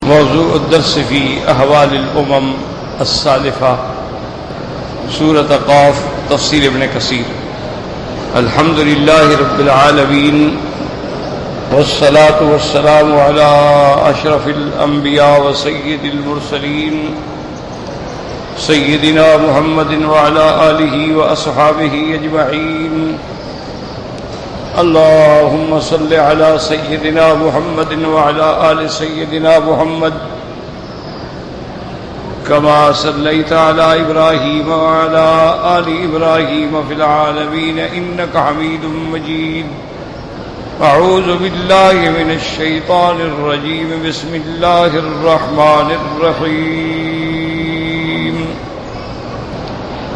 موضوع الدرس في أحوال الأمم السالفة سورة قاف تفسير ابن كثير. الحمد لله رب العالمين والصلاة والسلام على أشرف الأنبياء وسيد المرسلين سيدنا محمد وعلى آله وأصحابه أجمعين. اللهم صل على سيدنا محمد وعلى آل سيدنا محمد كما صليت على إبراهيم وعلى آل إبراهيم في العالمين إنك حميد مجيد. أعوذ بالله من الشيطان الرجيم. بسم الله الرحمن الرحيم.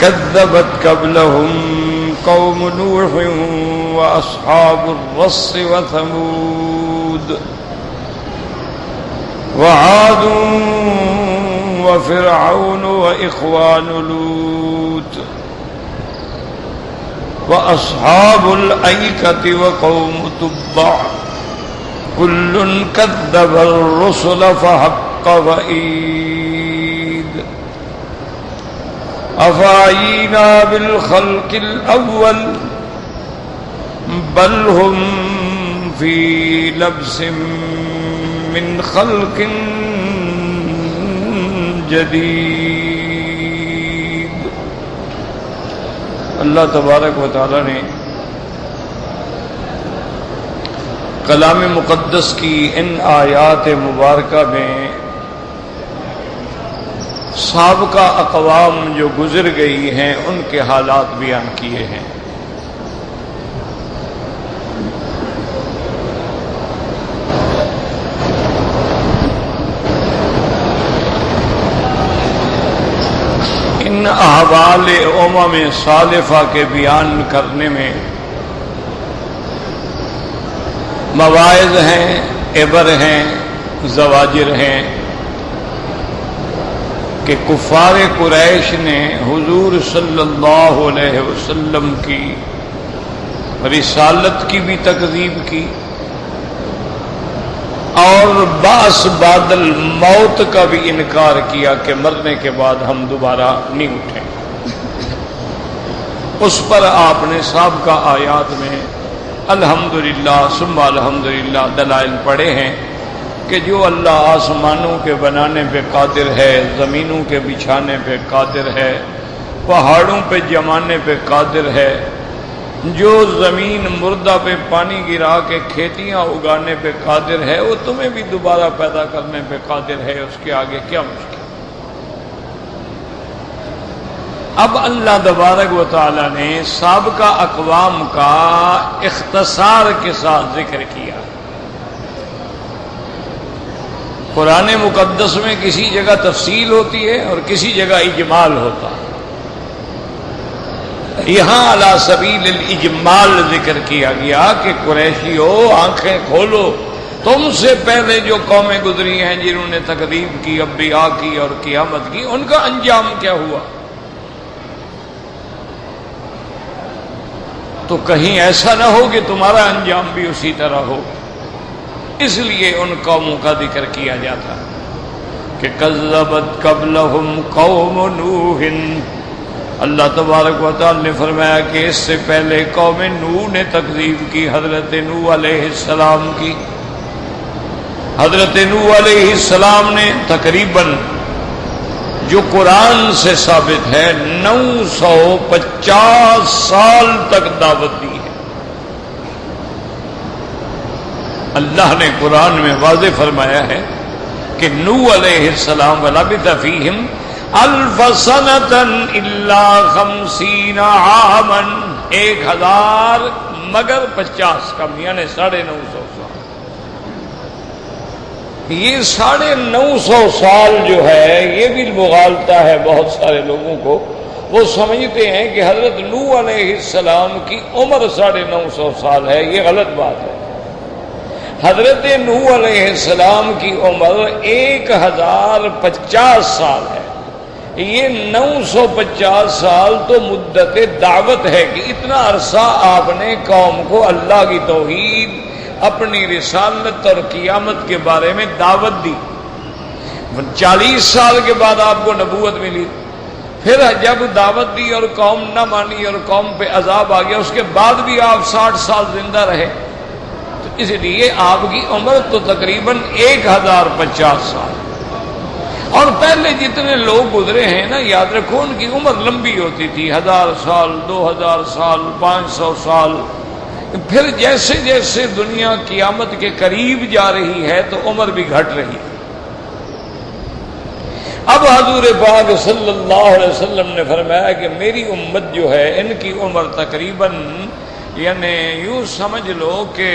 كذبت قبلهم قوم نوح وأصحاب الرس وثمود وعاد وفرعون وإخوان لوط وأصحاب الأيكة وقوم تبع كل كذب الرسل فحق وعيد. أفعينا بالخلق الأول بل هم في لبس من خلق جدید. اللہ تبارک و تعالی نے کلام مقدس کی ان آیات مبارکہ میں سابقہ اقوام جو گزر گئی ہیں ان کے حالات بیان کیے ہیں. ان احوال امم سالفہ کے بیان کرنے میں مواعظ ہیں، عبر ہیں، زواجر ہیں کہ کفار قریش نے حضور صلی اللہ علیہ وسلم کی رسالت کی بھی تکذیب کی اور بعث بعد الموت کا بھی انکار کیا کہ مرنے کے بعد ہم دوبارہ نہیں اٹھیں. اس پر آپ نے سابقہ آیات میں الحمدللہ ثم الحمدللہ دلائل پڑھے ہیں کہ جو اللہ آسمانوں کے بنانے پہ قادر ہے، زمینوں کے بچھانے پہ قادر ہے، پہاڑوں پہ جمانے پہ قادر ہے، جو زمین مردہ پہ پانی گرا کے کھیتیاں اگانے پہ قادر ہے، وہ تمہیں بھی دوبارہ پیدا کرنے پہ قادر ہے. اس کے آگے کیا مشکل. اب اللہ تبارک و تعالی نے سابقہ اقوام کا اختصار کے ساتھ ذکر کیا. قرآن مقدس میں کسی جگہ تفصیل ہوتی ہے اور کسی جگہ اجمال ہوتا ہے. یہاں علی سبیل الاجمال ذکر کیا گیا کہ قریشیو آنکھیں کھولو، تم سے پہلے جو قومیں گزری ہیں جنہوں نے تکذیب کی، انبیاء کی اور قیامت کی، ان کا انجام کیا ہوا. تو کہیں ایسا نہ ہو کہ تمہارا انجام بھی اسی طرح ہو، اس لیے ان قوموں کا ذکر کیا جاتا کہ کذبت قبلہم قوم نوح. اللہ تبارک و تعالی نے فرمایا کہ اس سے پہلے قوم نوح نے تکذیب کی، حضرت نوح علیہ السلام کی. حضرت نوح علیہ السلام نے تقریباً جو قرآن سے ثابت ہے 950 سال تک دعوت دی ہے. اللہ نے قرآن میں واضح فرمایا ہے کہ نوح علیہ السلام وَلَبِثَ فِيهِمْ أَلْفَ سَنَةً إِلَّا 50 عَامًا، 1000 مگر 50 کم، یعنی 950 سال. یہ 950 سال جو ہے یہ بھی مغالطہ ہے بہت سارے لوگوں کو. وہ سمجھتے ہیں کہ حضرت نوح علیہ السلام کی عمر 950 سال ہے. یہ غلط بات ہے. حضرت نوح علیہ السلام کی عمر 1050 سال ہے. یہ 950 سال تو مدت دعوت ہے کہ اتنا عرصہ آپ نے قوم کو اللہ کی توحید، اپنی رسالت اور قیامت کے بارے میں دعوت دی. 40 سال کے بعد آپ کو نبوت ملی، پھر جب دعوت دی اور قوم نہ مانی اور قوم پہ عذاب آ گیا، اس کے بعد بھی آپ 60 سال زندہ رہے، تو اس لیے آپ کی عمر تو تقریباً 1050 سال، اور پہلے جتنے لوگ گزرے ہیں نا، یاد رکھو ان کی عمر لمبی ہوتی تھی، 1000 سال، 2000 سال، 500 سال. پھر جیسے جیسے دنیا قیامت کے قریب جا رہی ہے تو عمر بھی گھٹ رہی ہے. اب حضور پاک صلی اللہ علیہ وسلم نے فرمایا کہ میری امت جو ہے ان کی عمر تقریباً یعنی یوں سمجھ لو کہ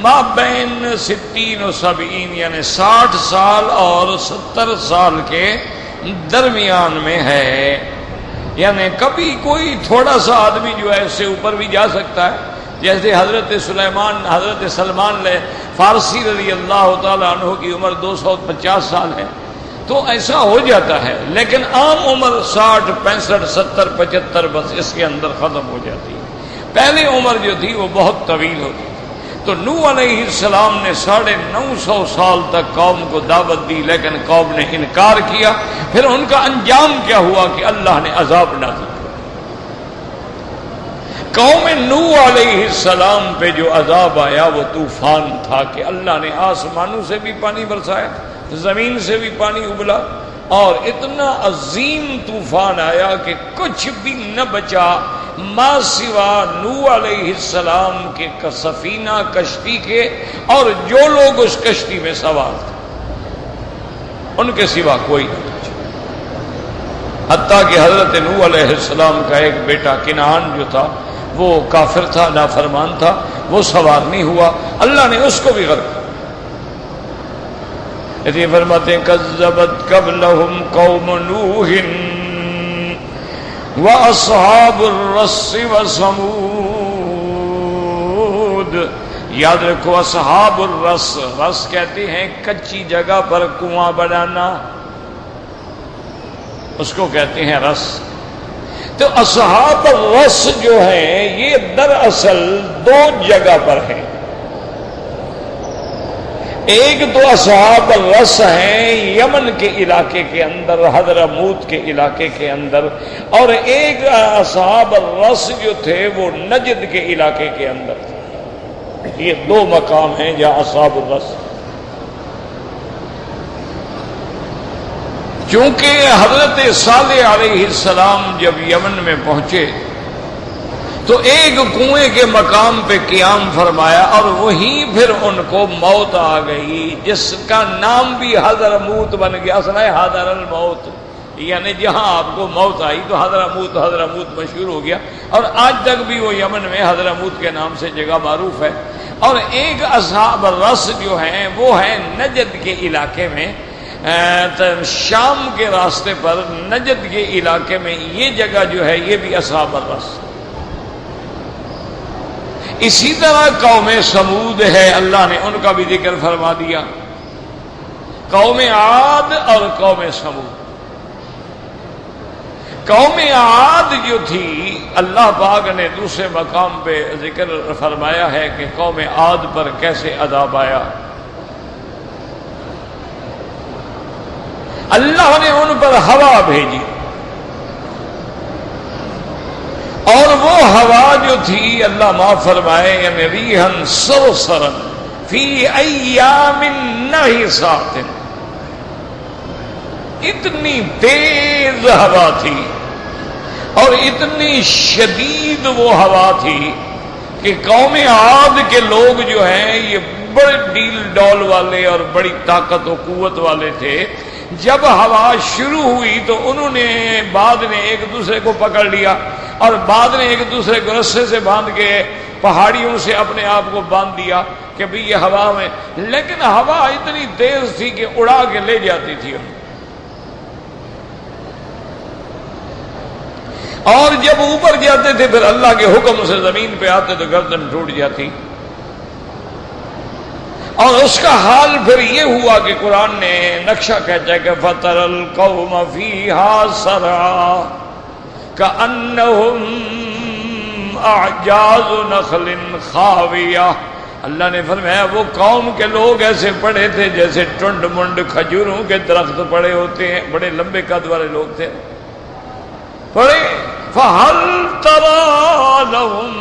ما بین 60 و 70 یعنی 60 سال اور 70 سال کے درمیان میں ہے. یعنی کبھی کوئی تھوڑا سا آدمی جو ہے اس سے اوپر بھی جا سکتا ہے، جیسے حضرت سلمان فارسی رضی اللہ تعالیٰ عنہ کی عمر 250 سال ہے، تو ایسا ہو جاتا ہے. لیکن عام عمر 60 65 70 75 بس اس کے اندر ختم ہو جاتی ہے. پہلے عمر جو تھی وہ بہت طویل ہوتی تھی. تو نوح علیہ السلام نے 950 سال تک قوم کو دعوت دی، لیکن قوم نے انکار کیا. پھر ان کا انجام کیا ہوا کہ اللہ نے عذاب نازل کیا. قوم نوح علیہ السلام پہ جو عذاب آیا وہ طوفان تھا کہ اللہ نے آسمانوں سے بھی پانی برسایا، زمین سے بھی پانی ابلا، اور اتنا عظیم طوفان آیا کہ کچھ بھی نہ بچا ما سوا نوح علیہ السلام کے سفینہ کشتی کے اور جو لوگ اس کشتی میں سوار تھے ان کے سوا کوئی نہ بچا. حتیٰ کہ حضرت نوح علیہ السلام کا ایک بیٹا کنعان جو تھا وہ کافر تھا، نافرمان تھا، وہ سوار نہیں ہوا، اللہ نے اس کو بھی غرق کیا. یہ فرماتے ہیں کذبت قبلہم قوم نوح وَأَصْحَابُ الرَّسِّ وَثَمُودَ. یاد رکھو اصحاب الرس، رس کہتے ہیں کچی جگہ پر کنواں بنانا، اس کو کہتے ہیں رس. تو اصحاب الرس جو ہیں یہ دراصل 2 جگہ پر ہیں. ایک تو اصحاب الرس ہیں یمن کے علاقے کے اندر، حضرموت کے علاقے کے اندر، اور ایک اصحاب الرس جو تھے وہ نجد کے علاقے کے اندر تھے. یہ 2 مقام ہیں جہاں اصحاب الرس. چونکہ حضرت صالح علیہ السلام جب یمن میں پہنچے تو ایک کنویں کے مقام پہ قیام فرمایا اور وہیں پھر ان کو موت آ گئی، جس کا نام بھی حضرموت بن گیا. اصل ہے حضر الموت، یعنی جہاں آپ کو موت آئی تو حضرموت مشہور ہو گیا، اور آج تک بھی وہ یمن میں حضرموت کے نام سے جگہ معروف ہے. اور ایک اصحاب الرس جو ہیں وہ ہیں نجد کے علاقے میں، شام کے راستے پر نجد کے علاقے میں یہ جگہ جو ہے یہ بھی اصحاب الرس. اسی طرح قوم سمود ہے، اللہ نے ان کا بھی ذکر فرما دیا. قوم عاد اور قوم سمود. قوم عاد جو تھی اللہ پاک نے دوسرے مقام پہ ذکر فرمایا ہے کہ قوم عاد پر کیسے عذاب آیا. اللہ نے ان پر ہوا بھیجی، اور وہ ہوا جو تھی اللہ معاف فرمائے یعنی ریحن سرسرن فی ایام نحسات، اتنی تیز ہوا تھی اور اتنی شدید وہ ہوا تھی کہ قوم عاد کے لوگ جو ہیں یہ بڑے ڈیل ڈول والے اور بڑی طاقت و قوت والے تھے. جب ہوا شروع ہوئی تو انہوں نے بعد نے ایک دوسرے کو پکڑ لیا اور بعد نے ایک دوسرے کو رسے سے باندھ کے پہاڑیوں سے اپنے آپ کو باندھ دیا کہ بھئی یہ ہوا میں، لیکن ہوا اتنی تیز تھی کہ اڑا کے لے جاتی تھی انہیں. اور جب اوپر جاتے تھے پھر اللہ کے حکم سے زمین پہ آتے تو گردن ٹوٹ جاتی. اور اس کا حال پھر یہ ہوا کہ قرآن نے نقشہ کہتا ہے کہ فَتَرَ الْقَوْمَ فِيهَا سَرْعَىٰ كَأَنَّهُمْ أَعْجَازُ نَخْلٍ خَاوِيَةٍ. اللہ نے فرمایا وہ قوم کے لوگ ایسے پڑے تھے جیسے ٹنڈ منڈ کھجوروں کے درخت پڑے ہوتے ہیں، بڑے لمبے قد والے لوگ تھے پڑے. فَهَلْ تَرَىٰ لَهُم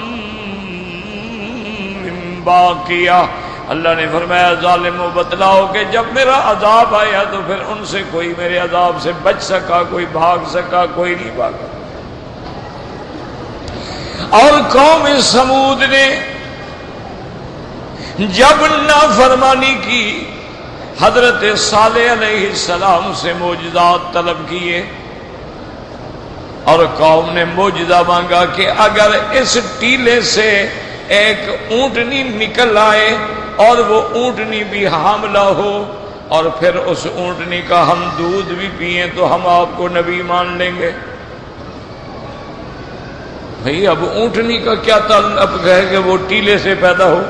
مِّن بَاقِيَةٍ، اللہ نے فرمایا ظالموں بتلاؤ کہ جب میرا عذاب آیا تو پھر ان سے کوئی میرے عذاب سے بچ سکا، کوئی بھاگ سکا؟ کوئی نہیں بھاگا. اور قوم سمود نے جب نافرمانی کی حضرت صالح علیہ السلام سے معجزات طلب کیے، اور قوم نے معجزہ مانگا کہ اگر اس ٹیلے سے ایک اونٹنی نکل آئے اور وہ اونٹنی بھی حاملہ ہو اور پھر اس اونٹنی کا ہم دودھ بھی پئیں تو ہم آپ کو نبی مان لیں گے. بھئی اب اونٹنی کا کیا تعلق ہے کہ وہ ٹیلے سے پیدا ہو؟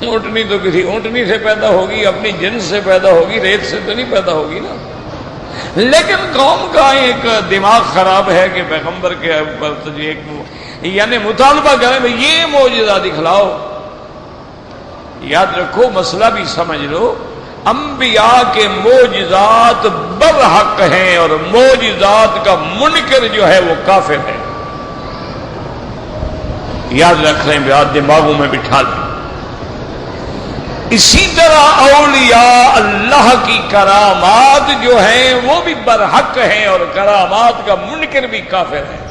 اونٹنی تو کسی اونٹنی سے پیدا ہوگی، اپنی جنس سے پیدا ہوگی، ریت سے تو نہیں پیدا ہوگی نا. لیکن قوم کا ایک دماغ خراب ہے کہ پیغمبر کے اوپر تو یعنی مطالبہ کریں یہ معجزہ دکھلاؤ. یاد رکھو مسئلہ بھی سمجھ لو، انبیاء کے معجزات برحق ہیں اور معجزات کا منکر جو ہے وہ کافر ہے. یاد رکھ لیں، بات دماغوں میں بٹھا لیں. اسی طرح اولیاء اللہ کی کرامات جو ہیں وہ بھی برحق ہیں اور کرامات کا منکر بھی کافر ہے.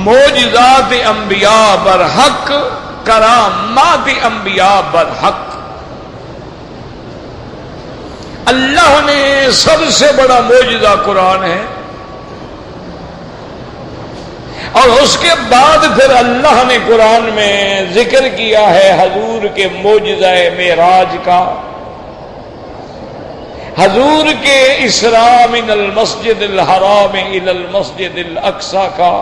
معجزات انبیاء برحق، کرامات انبیاء برحق. اللہ نے سب سے بڑا معجزہ قرآن ہے، اور اس کے بعد پھر اللہ نے قرآن میں ذکر کیا ہے حضور کے معجزہ معراج کا، حضور کے اسراء من المسجد الحرام الى المسجد الاقصی کا.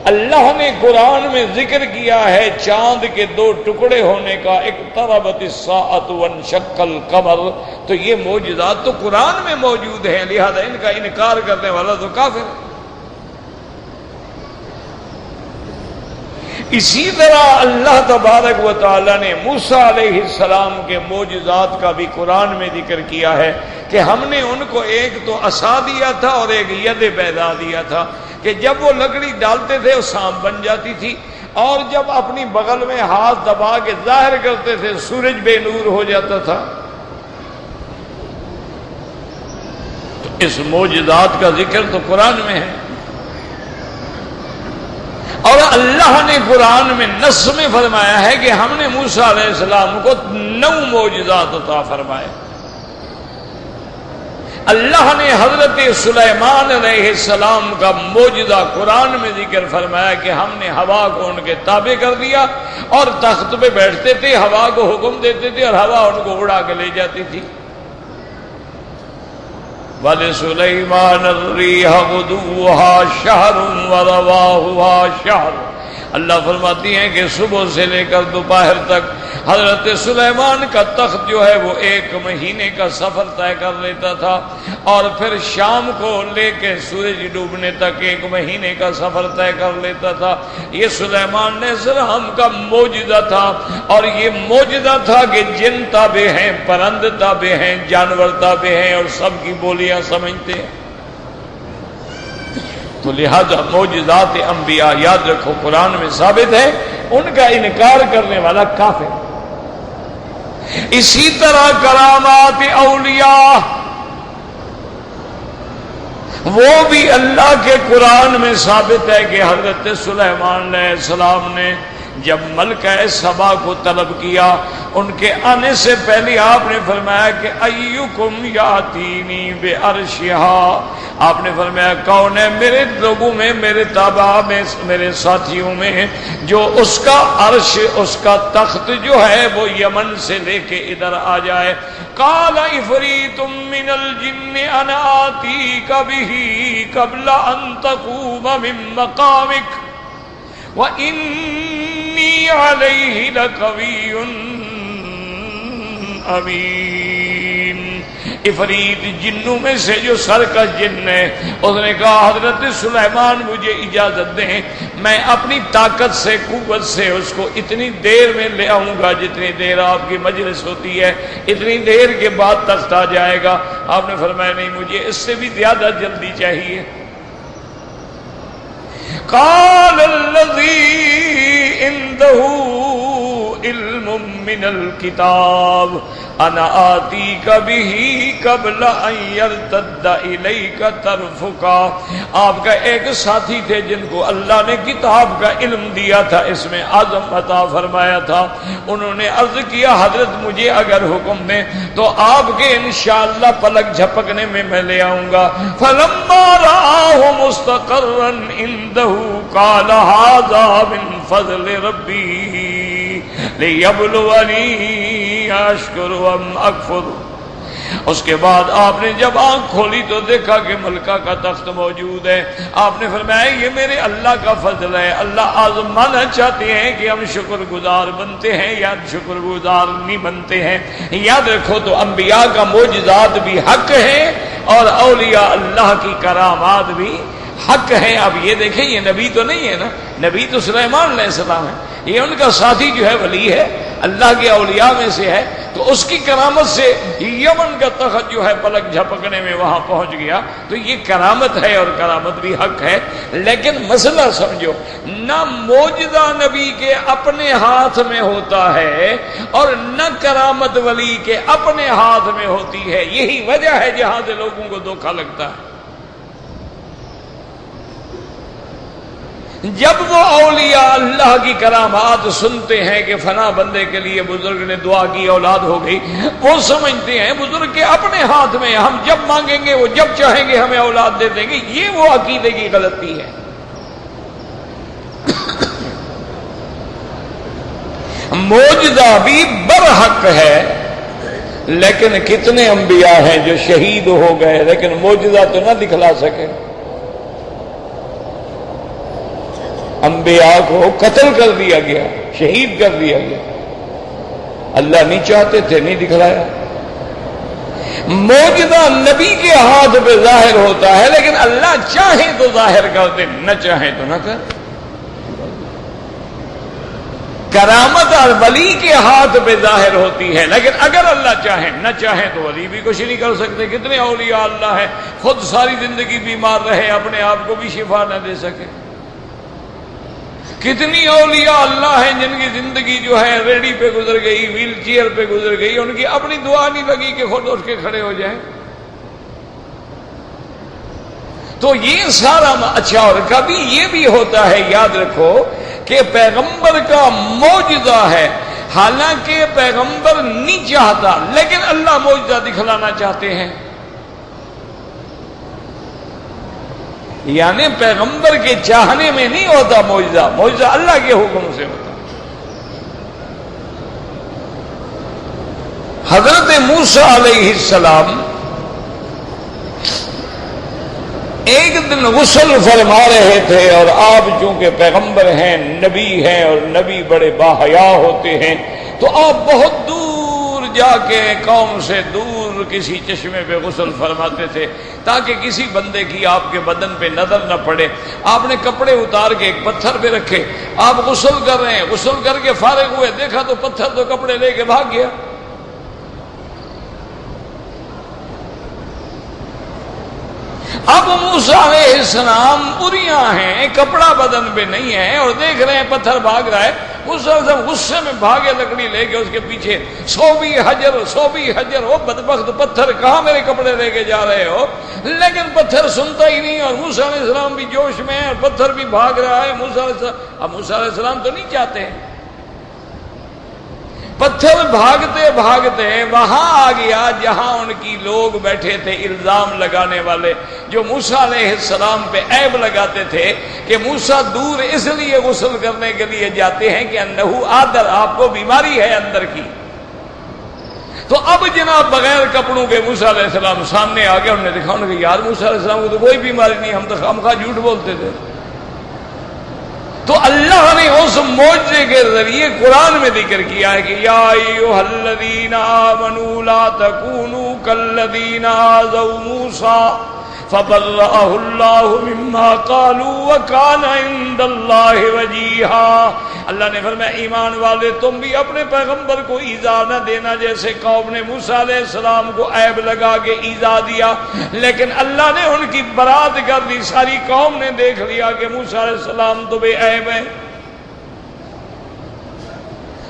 اللہ نے قرآن میں ذکر کیا ہے چاند کے 2 ٹکڑے ہونے کا، اقتربت الساعۃ وانشق القمر. تو یہ معجزات تو قرآن میں موجود ہیں، لہذا ان کا انکار کرنے والا تو کافر ہے. اسی طرح اللہ تبارک و تعالی نے موسیٰ علیہ السلام کے معجزات کا بھی قرآن میں ذکر کیا ہے کہ ہم نے ان کو ایک تو عصا دیا تھا اور ایک ید بیضاء دیا تھا کہ جب وہ لکڑی ڈالتے تھے وہ سانپ بن جاتی تھی، اور جب اپنی بغل میں ہاتھ دبا کے ظاہر کرتے تھے سورج بے نور ہو جاتا تھا. تو اس معجزات کا ذکر تو قرآن میں ہے. اور اللہ نے قرآن میں نص میں فرمایا ہے کہ ہم نے موسیٰ علیہ السلام کو 9 معجزات عطا فرمائے. اللہ نے حضرت سلیمان علیہ السلام کا معجزہ قرآن میں ذکر فرمایا کہ ہم نے ہوا کو ان کے تابع کر دیا، اور تخت پہ بیٹھتے تھے، ہوا کو حکم دیتے تھے اور ہوا ان کو اڑا کے لے جاتی تھی. وَلِسُلَيْمَانَ الرِّيحَ غُدُوُّهَا شَهْرٌ وَرَوَاحُهَا شَهْرٌ. اللہ فرماتی ہیں کہ صبح سے لے کر دوپہر تک حضرت سلیمان کا تخت جو ہے وہ 1 مہینے کا سفر طے کر لیتا تھا، اور پھر شام کو لے کے سورج ڈوبنے تک 1 مہینے کا سفر طے کر لیتا تھا. یہ سلیمان علیہ السلام کا معجزہ تھا، اور یہ معجزہ تھا کہ جن تابع ہیں، پرند تابع ہیں، جانور تابع ہیں، اور سب کی بولیاں سمجھتے ہیں. تو لہذا معجزات انبیاء یاد رکھو قرآن میں ثابت ہے، ان کا انکار کرنے والا کافر. اسی طرح کرامات اولیاء وہ بھی اللہ کے قرآن میں ثابت ہے کہ حضرت سلیمان علیہ السلام نے جب ملکہ سبا کو طلب کیا، ان کے آنے سے پہلے آپ نے فرمایا کہ ایکم یاتینی بعرشہا. آپ نے فرمایا کون ہے میرے لوگوں میں، میرے تابع میں، میرے ساتھیوں میں جو اس کا عرش، اس کا تخت جو ہے وہ یمن سے لے کے ادھر آ جائے. قال عفریت من الجن انا آتیک بہ قبل ان تقوم من مقامک وَإِنِّي عَلَيْهِ لَقَوِيٌّ امین۔ عفریت جنوں میں سے جو سرکش جن ہے، اس نے کہا حضرت سلیمان مجھے اجازت دیں، میں اپنی طاقت سے قوت سے اس کو اتنی دیر میں لے آؤں گا جتنی دیر آپ کی مجلس ہوتی ہے، اتنی دیر کے بعد تخت آ جائے گا۔ آپ نے فرمایا نہیں، مجھے اس سے بھی زیادہ جلدی چاہیے۔ قال الذی عنده علم من الکتاب انا آتیک به قبل ان یرتد الیک طرفک۔ آپ کا ایک ساتھی تھے جن کو اللہ نے کتاب کا علم دیا تھا، اس میں عزم عطا فرمایا تھا، انہوں نے عرض کیا حضرت مجھے اگر حکم دیں تو آپ کے انشاءاللہ پلک جھپکنے میں لے آؤں گا۔ فلما رآہ مستقرا عنده قال هذا من فضل ربی لیبلونی اشکر ام اکفر۔ اس کے بعد آپ نے جب آنکھ کھولی تو دیکھا کہ ملکہ کا تخت موجود ہے۔ آپ نے فرمایا یہ میرے اللہ کا فضل ہے، اللہ آزمانا چاہتے ہیں کہ ہم شکر گزار بنتے ہیں یا شکر گزار نہیں بنتے ہیں۔ یاد رکھو تو انبیاء کا معجزات بھی حق ہے اور اولیاء اللہ کی کرامات بھی حق ہے۔ اب یہ دیکھیں یہ نبی تو نہیں ہے نا، نبی تو سلیمان علیہ السلام ہے، یہ ان کا ساتھی جو ہے ولی ہے، اللہ کے اولیاء میں سے ہے، تو اس کی کرامت سے یمن کا تخت جو ہے پلک جھپکنے میں وہاں پہنچ گیا، تو یہ کرامت ہے اور کرامت بھی حق ہے۔ لیکن مسئلہ سمجھو، نہ معجزہ نبی کے اپنے ہاتھ میں ہوتا ہے اور نہ کرامت ولی کے اپنے ہاتھ میں ہوتی ہے۔ یہی وجہ ہے جہاں سے لوگوں کو دھوکہ لگتا ہے۔ جب وہ اولیاء اللہ کی کرامات سنتے ہیں کہ فلاں بندے کے لیے بزرگ نے دعا کی اولاد ہو گئی، وہ سمجھتے ہیں بزرگ کے اپنے ہاتھ میں، ہم جب مانگیں گے وہ جب چاہیں گے ہمیں اولاد دے دیں گے۔ یہ وہ عقیدے کی غلطی ہے۔ معجزہ بھی برحق ہے، لیکن کتنے انبیاء ہیں جو شہید ہو گئے لیکن معجزہ تو نہ دکھلا سکے۔ انبیاء کو قتل کر دیا گیا، شہید کر دیا گیا، اللہ نہیں چاہتے تھے، نہیں دکھلایا۔ معجزہ نبی کے ہاتھ پہ ظاہر ہوتا ہے لیکن اللہ چاہے تو ظاہر کر دے، نہ چاہے تو نہ کر۔ کرامت اور ولی کے ہاتھ پہ ظاہر ہوتی ہے، لیکن اگر اللہ چاہے، نہ چاہے تو ولی بھی کچھ نہیں کر سکتے۔ کتنے اولیاء اللہ ہے خود ساری زندگی بیمار رہے، اپنے آپ کو بھی شفا نہ دے سکے۔ کتنی اولیاء اللہ ہیں جن کی زندگی جو ہے ریڑی پہ گزر گئی، ویل چیئر پہ گزر گئی، ان کی اپنی دعا نہیں لگی کہ خود اٹھ کے کھڑے ہو جائیں۔ تو یہ سارا اچھا، اور کبھی یہ بھی ہوتا ہے یاد رکھو کہ پیغمبر کا معجزہ ہے، حالانکہ پیغمبر نہیں چاہتا لیکن اللہ معجزہ دکھلانا چاہتے ہیں۔ یعنی پیغمبر کے چاہنے میں نہیں ہوتا معجزہ، معجزہ اللہ کے حکم سے ہوتا۔ حضرت موسیٰ علیہ السلام ایک دن غسل فرما رہے تھے، اور آپ چونکہ پیغمبر ہیں، نبی ہیں، اور نبی بڑے باحیا ہوتے ہیں، تو آپ بہت دور جا کے قوم سے دور کسی چشمے پہ غسل فرماتے تھے تاکہ کسی بندے کی آپ کے بدن پہ نظر نہ پڑے۔ آپ نے کپڑے اتار کے ایک پتھر پہ رکھے، آپ غسل کر رہے ہیں، غسل کر کے فارغ ہوئے، دیکھا تو پتھر تو کپڑے لے کے بھاگ گیا۔ اب موسیٰ علیہ السلام اریاں ہیں، کپڑا بدن پہ نہیں ہے، اور دیکھ رہے ہیں پتھر بھاگ رہا ہے۔ موسیٰ علیہ السلام غصے میں بھاگے لکڑی لے کے، اس کے پیچھے 100 حجر، وہ بدبخت پتھر کہاں میرے کپڑے لے کے جا رہے ہو؟ لیکن پتھر سنتا ہی نہیں، اور موسیٰ علیہ السلام بھی جوش میں ہے اور پتھر بھی بھاگ رہا ہے۔ اب موسیٰ علیہ السلام تو نہیں چاہتے ہیں، پتھر بھاگتے بھاگتے وہاں آ گیا جہاں ان کی لوگ بیٹھے تھے الزام لگانے والے، جو موسیٰ علیہ السلام پہ عیب لگاتے تھے کہ موسیٰ دور اس لیے غسل کرنے کے لیے جاتے ہیں کہ انہو آدر، آپ کو بیماری ہے اندر کی۔ تو اب جناب بغیر کپڑوں کے موسیٰ علیہ السلام سامنے آ گئے، انہوں نے دیکھا، انہوں نے کہا یار موسیٰ علیہ السلام کو تو کوئی بیماری نہیں، ہم تو خامخواہ جھوٹ بولتے تھے۔ تو اللہ نے اس معجزے کے ذریعے قرآن میں ذکر کیا ہے کہ یا ایھا الذین آمنوا لا تکونوا کالذین آذوا موسیٰ فبرأہ اللہ مما قالوا وکان عند اللہ وجیہا۔ اللہ نے فرمایا ایمان والے تم بھی اپنے پیغمبر کو ایذا نہ دینا جیسے قوم نے موسیٰ علیہ السلام کو عیب لگا کے ایذا دیا، لیکن اللہ نے ان کی برات کر دی۔ ساری قوم نے دیکھ لیا کہ موسیٰ علیہ السلام تو بے عیب ہے۔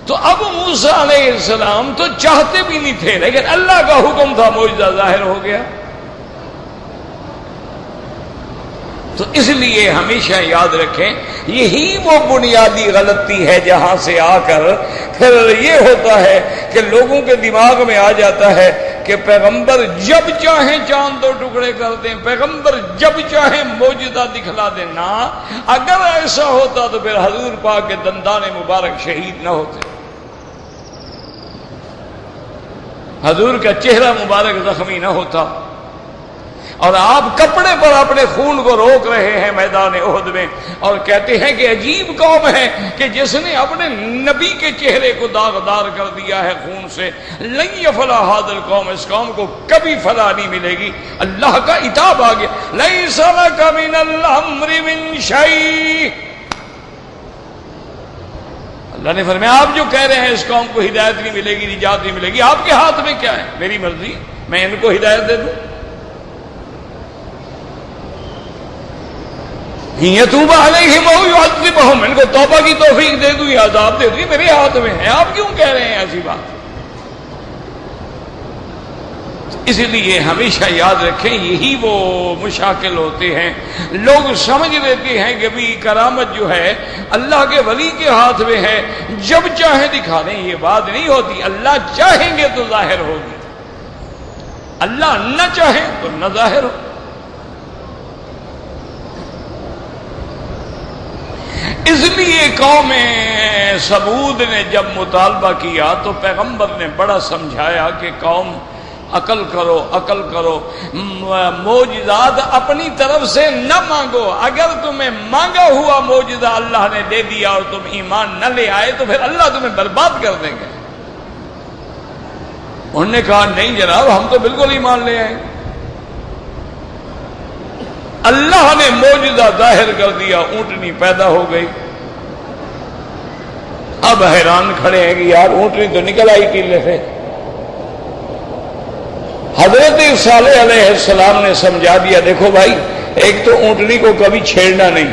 تو اب موسیٰ علیہ السلام تو چاہتے بھی نہیں تھے، لیکن اللہ کا حکم تھا، معجزہ ظاہر ہو گیا۔ تو اس لیے ہمیشہ یاد رکھیں یہی وہ بنیادی غلطی ہے جہاں سے آ کر پھر یہ ہوتا ہے کہ لوگوں کے دماغ میں آ جاتا ہے کہ پیغمبر جب چاہیں چاند دو ٹکڑے کر دیں، پیغمبر جب چاہیں معجزہ دکھلا دیں۔ نہ، اگر ایسا ہوتا تو پھر حضور پاک کے دندان مبارک شہید نہ ہوتے، حضور کا چہرہ مبارک زخمی نہ ہوتا، اور آپ کپڑے پر اپنے خون کو روک رہے ہیں میدان احد میں اور کہتے ہیں کہ عجیب قوم ہے کہ جس نے اپنے نبی کے چہرے کو داغدار کر دیا ہے خون سے، لن یفلح ھذا القوم، اس قوم کو کبھی فلاح نہیں ملے گی۔ اللہ کا عتاب آ گیا، لیس لک من الامر من شیء۔ اللہ نے فرمایا آپ جو کہہ رہے ہیں اس قوم کو ہدایت نہیں ملے گی، نجات نہیں ملے گی، آپ کے ہاتھ میں کیا ہے؟ میری مرضی، میں ان کو ہدایت دے دوں، یتوب علیہم او یعذبہم، ان کو توبہ کی توفیق دے دوں یا عذاب دے دوں، یہ میرے ہاتھ میں ہے، آپ کیوں کہہ رہے ہیں ایسی بات؟ اس لیے ہمیشہ یاد رکھیں یہی وہ مشاکل ہوتے ہیں، لوگ سمجھ لیتے ہیں کہ بھی کرامت جو ہے اللہ کے ولی کے ہاتھ میں ہے، جب چاہیں دکھا دیں، یہ بات نہیں ہوتی۔ اللہ چاہیں گے تو ظاہر ہوگی، اللہ نہ چاہیں تو نہ ظاہر ہو۔ اس لیے قوم ثمود نے جب مطالبہ کیا تو پیغمبر نے بڑا سمجھایا کہ قوم عقل کرو، عقل کرو، معجزات اپنی طرف سے نہ مانگو، اگر تمہیں مانگا ہوا معجزہ اللہ نے دے دیا اور تم ایمان نہ لے آئے تو پھر اللہ تمہیں برباد کر دیں گے۔ انہوں نے کہا نہیں جناب، ہم تو بالکل ایمان لے آئے۔ اللہ نے معجزہ ظاہر کر دیا، اونٹنی پیدا ہو گئی۔ اب حیران کھڑے ہیں کہ یار اونٹنی تو نکل آئی ٹیلے سے۔ حضرت صالح علیہ السلام نے سمجھا دیا، دیکھو بھائی، ایک تو اونٹنی کو کبھی چھیڑنا نہیں،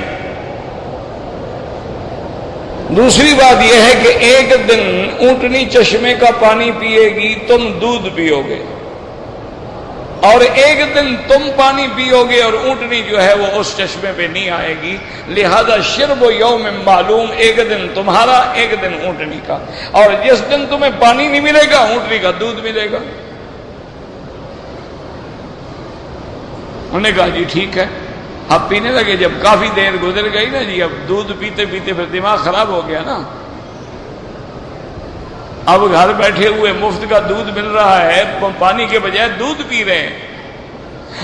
دوسری بات یہ ہے کہ ایک دن اونٹنی چشمے کا پانی پیے گی، تم دودھ پیو گے، اور ایک دن تم پانی پیو گے اور اونٹنی جو ہے وہ اس چشمے پہ نہیں آئے گی، لہذا شرب یوم معلوم، ایک دن تمہارا ایک دن اونٹنی کا، اور جس دن تمہیں پانی نہیں ملے گا اونٹنی کا دودھ ملے گا۔ انہوں نے کہا جی ٹھیک ہے۔ اب پینے لگے، جب کافی دیر گزر گئی نا جی، اب دودھ پیتے پیتے پھر دماغ خراب ہو گیا نا، اب گھر بیٹھے ہوئے مفت کا دودھ مل رہا ہے، پانی کے بجائے دودھ پی رہے ہیں،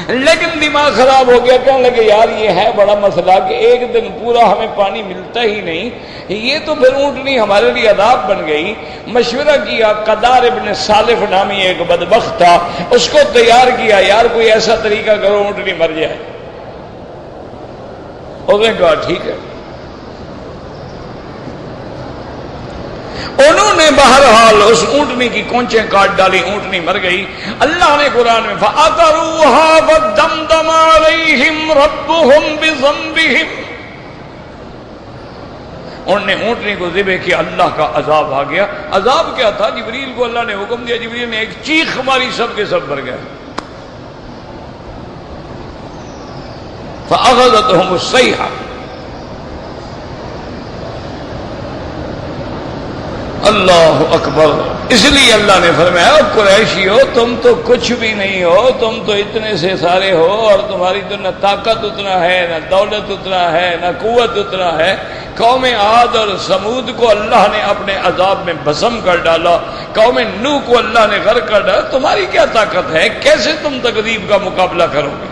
لیکن دماغ خراب ہو گیا، کہنے لگے یار یہ ہے بڑا مسئلہ کہ ایک دن پورا ہمیں پانی ملتا ہی نہیں، یہ تو پھر اونٹنی ہمارے لیے عذاب بن گئی۔ مشورہ کیا، قدار ابن سالف نامی ایک بدبخت تھا، اس کو تیار کیا، یار کوئی ایسا طریقہ کرو اونٹنی مر جائے۔ اس نے کہا ٹھیک ہے۔ انہوں نے بہرحال اس اونٹنی کی کونچیں کاٹ ڈالی، اونٹنی مر گئی۔ اللہ نے قرآن میں فَعَقَرُوهَا فَدَّمْدَمَ عَلَيْهِمْ رَبُّهُمْ بِذَنبِهِمْ، انہوں نے اونٹنی کو ذبح کیا، اللہ کا عذاب آ گیا۔ عذاب کیا تھا؟ جبریل کو اللہ نے حکم دیا، جبریل نے ایک چیخ ماری، سب کے سب مر گئے۔ فَأَخَذَتْهُمُ الصَّيْحَةُ، اللہ اکبر۔ اس لیے اللہ نے فرمایا قریشی ہو تم تو کچھ بھی نہیں ہو، تم تو اتنے سے سارے ہو، اور تمہاری تو نہ طاقت اتنا ہے، نہ دولت اتنا ہے، نہ قوت اتنا ہے۔ قوم عاد اور ثمود کو اللہ نے اپنے عذاب میں بھسم کر ڈالا، قوم نوح کو اللہ نے غرق کر ڈالا، تمہاری کیا طاقت ہے؟ کیسے تم تکذیب کا مقابلہ کرو گے؟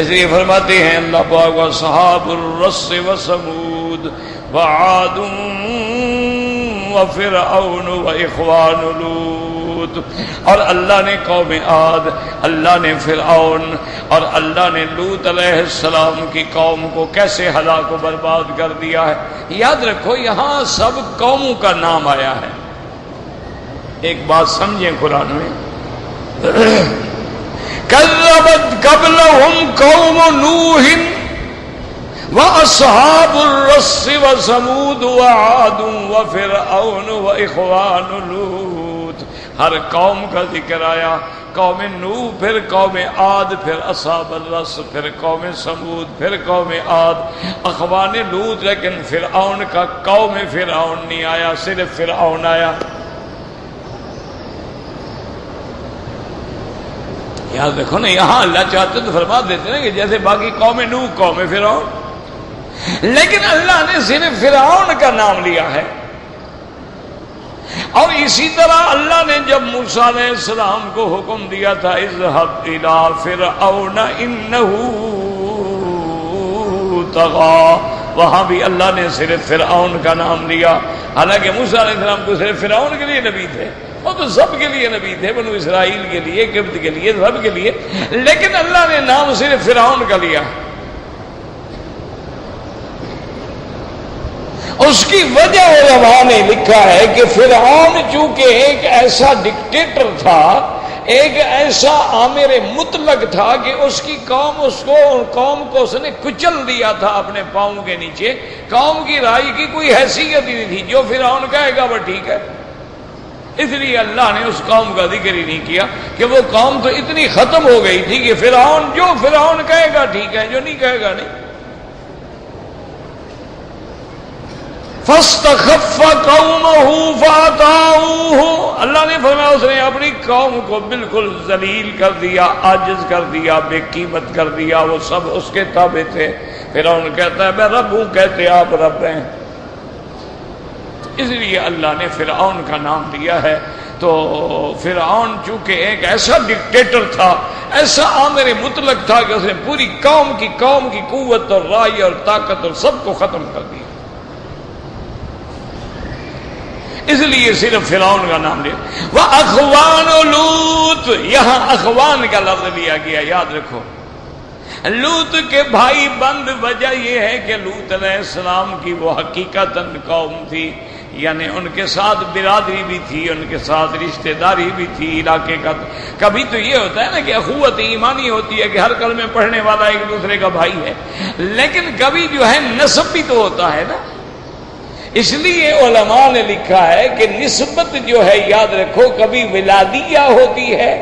اس لیے فرماتے ہیں اللہ پاک وَأَصْحَابُ الرَّسِّ وَثَمُودَ وثمود وعاد وفرعون واخوان لوط. اور اللہ نے قوم عاد، اللہ نے فرعون اور اللہ نے لوط علیہ السلام کی قوم کو کیسے ہلاک و برباد کر دیا ہے. یاد رکھو یہاں سب قوموں کا نام آیا ہے. ایک بات سمجھیں قرآن میں، کذبت قبلہم قوم نوح وَأَصْحَابُ الرَّسِّ وَثَمُودُ وَعَادٌ وَفِرْعَوْنُ وَإِخْوَانُ لُوطٍ. ہر قوم کا ذکر آیا، قوم نوح، پھر قوم عاد، پھر اصحاب الرس، پھر قوم ثمود، پھر قوم عاد، اخوان لوط. لیکن فرعون کا قوم فرعون نہیں آیا، صرف فرعون آیا. یاد رکھو نا، یہاں اللہ چاہتے تو فرما دیتے نا کہ جیسے باقی قوم نوح، قوم فرعون، لیکن اللہ نے صرف فرعون کا نام لیا ہے. اور اسی طرح اللہ نے جب موسیٰ علیہ السلام کو حکم دیا تھا اذهب الى فرعون انه طغى، وہاں بھی اللہ نے صرف فرعون کا نام لیا. حالانکہ موسیٰ علیہ السلام کو صرف فرعون کے لیے نبی تھے، وہ تو سب کے لیے نبی تھے، بنو اسرائیل کے لیے، قبط کے لیے، سب کے لیے، لیکن اللہ نے نام صرف فرعون کا لیا. اس کی وجہ علماء نے لکھا ہے کہ فرعون چونکہ ایک ایسا ڈکٹیٹر تھا، ایک ایسا آمر مطلق تھا کہ اس کی قوم قوم کو اس نے کچل دیا تھا اپنے پاؤں کے نیچے. قوم کی رائے کی کوئی حیثیت ہی نہیں تھی، جو فرعون کہے گا وہ ٹھیک ہے. اس لیے اللہ نے اس قوم کا ذکر ہی نہیں کیا کہ وہ قوم تو اتنی ختم ہو گئی تھی کہ فرعون جو فرعون کہے گا ٹھیک ہے، جو نہیں کہے گا نہیں. فاستخف قومه فاطاعوه، اللہ نے فرمایا اس نے اپنی قوم کو بالکل ذلیل کر دیا، عاجز کر دیا، بے قیمت کر دیا. وہ سب اس کے تابع تھے. فرعون کہتا ہے میں رب ہوں، کہتے آپ رب ہیں. اس لیے اللہ نے فرعون کا نام لیا ہے. تو فرعون چونکہ ایک ایسا ڈکٹیٹر تھا، ایسا آمر مطلق تھا کہ اس نے پوری قوم کی قوت اور رائے اور طاقت اور سب کو ختم کر دیا. اس لیے صرف فرعون کا نام لیا. وَأَخْوَانُ لُوطٍ، یہاں اخوان کا لفظ لیا گیا. یاد رکھو لوط کے بھائی بند. وجہ یہ ہے کہ لوط علیہ السلام کی وہ حقیقتاً قوم تھی، یعنی ان کے ساتھ برادری بھی تھی، ان کے ساتھ رشتہ داری بھی تھی علاقے کا. کبھی تو یہ ہوتا ہے نا کہ اخوت ایمانی ہوتی ہے کہ ہر کلمے پڑھنے والا ایک دوسرے کا بھائی ہے، لیکن کبھی جو ہے نسب بھی تو ہوتا ہے نا. اس لیے علماء نے لکھا ہے کہ نسبت جو ہے یاد رکھو کبھی ولادیہ ہوتی ہے،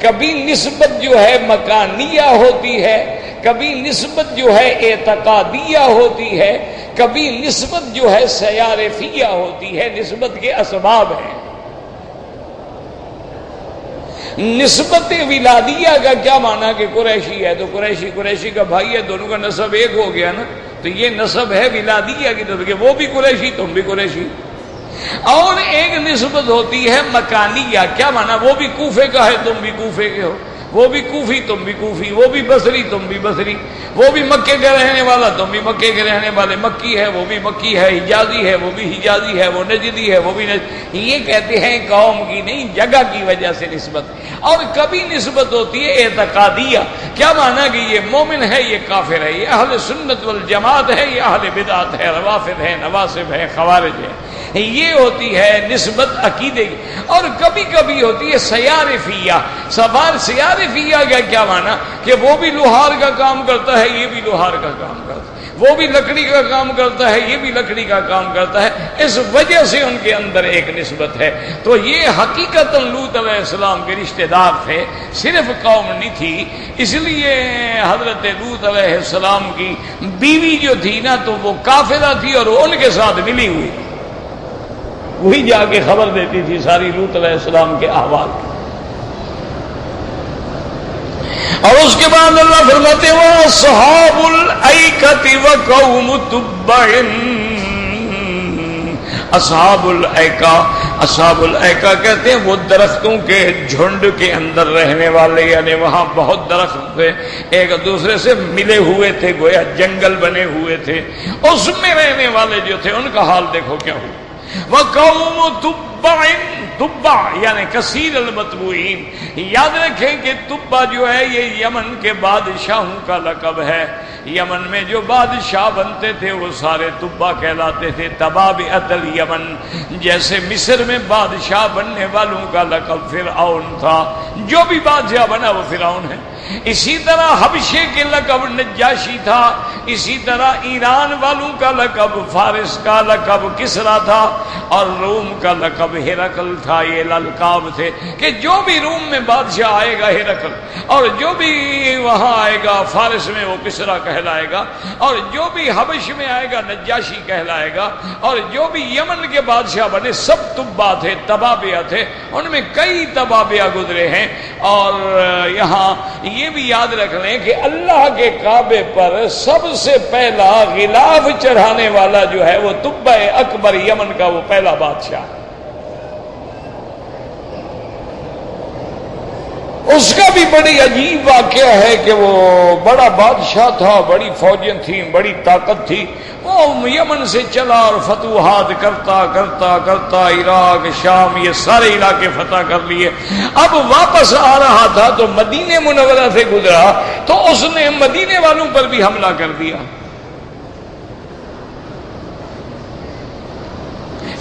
کبھی نسبت جو ہے مکانیہ ہوتی ہے، کبھی نسبت جو ہے اعتقادیہ ہوتی ہے، کبھی نسبت جو ہے سیارفیہ ہوتی ہے. نسبت کے اسباب ہیں. نسبت ولادیہ کا کیا معنی کہ قریشی ہے تو قریشی کا بھائی ہے، دونوں کا نسب ایک ہو گیا نا، تو یہ نسب ہے ولادیہ کی طرف کہ وہ بھی قریشی تم بھی قریشی. اور ایک نسبت ہوتی ہے مکانیہ. کیا معنی؟ وہ بھی کوفے کا ہے تم بھی کوفے کے ہو، وہ بھی کوفی تم بھی کوفی، وہ بھی بصری تم بھی بصری، وہ بھی مکے کا رہنے والا تم بھی مکے کے رہنے والے، مکی ہے وہ بھی مکی ہے، حجازی ہے وہ بھی حجازی ہے، وہ نجدی ہے وہ بھی نجدی. یہ کہتے ہیں قوم کی نہیں جگہ کی وجہ سے نسبت. اور کبھی نسبت ہوتی ہے اعتقادیہ. کیا معنی کہ یہ مومن ہے یہ کافر ہے، یہ اہل سنت والجماعت ہے یہ اہل بدعت ہے، روافض ہے، نواصب ہے، خوارج ہے. یہ ہوتی ہے نسبت عقیدے کی. اور کبھی کبھی ہوتی ہے سیارفیہ. سیارفیہ کا کیا معنی کہ وہ بھی لوہار کا کام کرتا ہے یہ بھی لوہار کا کام کرتا ہے، وہ بھی لکڑی کا کام کرتا ہے یہ بھی لکڑی کا کام کرتا ہے. اس وجہ سے ان کے اندر ایک نسبت ہے. تو یہ حقیقت لوط علیہ السلام کے رشتہ دار تھے، صرف قوم نہیں تھی. اس لیے حضرت لوط علیہ السلام کی بیوی جو تھی نا تو وہ کافرہ تھی اور وہ ان کے ساتھ ملی ہوئی، وہی جا کے خبر دیتی تھی ساری لوط علیہ السلام کے احوال. اور اس کے بعد اللہ فرماتے ہیں وَأَصْحَابُ الْأَيْكَةِ وَقَوْمُ تُبَّعٍ. اصحاب الایکا، اصحاب الایکا کہتے ہیں وہ درختوں کے جھنڈ کے اندر رہنے والے، یعنی وہاں بہت درخت تھے، ایک دوسرے سے ملے ہوئے تھے، گویا جنگل بنے ہوئے تھے، اس میں رہنے والے جو تھے ان کا حال دیکھو کیا ہوا۔ وَقَوْمُ تُبَّعٍ یعنی کثیر المتبوعین، یاد رکھیں کہ تبع جو ہے یہ یمن کے بادشاہوں کا لقب ہے۔ یمن میں جو بادشاہ بنتے تھے وہ سارے تبع کہلاتے تھے، تبابعۃ الیمن۔ جیسے مصر میں بادشاہ بننے والوں کا لقب فرعون تھا، جو بھی بادشاہ بنا وہ فرعون ہے۔ اسی طرح حبشے کے لقب نجاشی تھا، اسی طرح ایران والوں کا لقب، فارس کا لقب کسریٰ تھا، اور روم کا لقب ہرقل تھا۔ یہ القاب تھے کہ جو بھی روم میں بادشاہ آئے گا ہرقل، اور جو بھی وہاں آئے گا فارس میں وہ کسریٰ کہلائے گا، اور جو بھی حبش میں آئے گا نجاشی کہلائے گا، اور جو بھی یمن کے بادشاہ بنے سب تبع تھے، تبابعہ تھے۔ ان میں کئی تبابعہ گزرے ہیں۔ اور یہاں یہ بھی یاد رکھ لیں کہ اللہ کے کعبے پر سب سے پہلا غلاف چڑھانے والا جو ہے وہ تبع اکبر یمن کا وہ پہلا بادشاہ، اس کا بھی بڑی عجیب واقعہ ہے کہ وہ بڑا بادشاہ تھا، بڑی فوجیں تھیں، بڑی طاقت تھی، وہ یمن سے چلا اور فتوحات کرتا کرتا کرتا عراق، شام، یہ سارے علاقے فتح کر لیے۔ اب واپس آ رہا تھا تو مدینہ منورہ سے گزرا تو اس نے مدینے والوں پر بھی حملہ کر دیا۔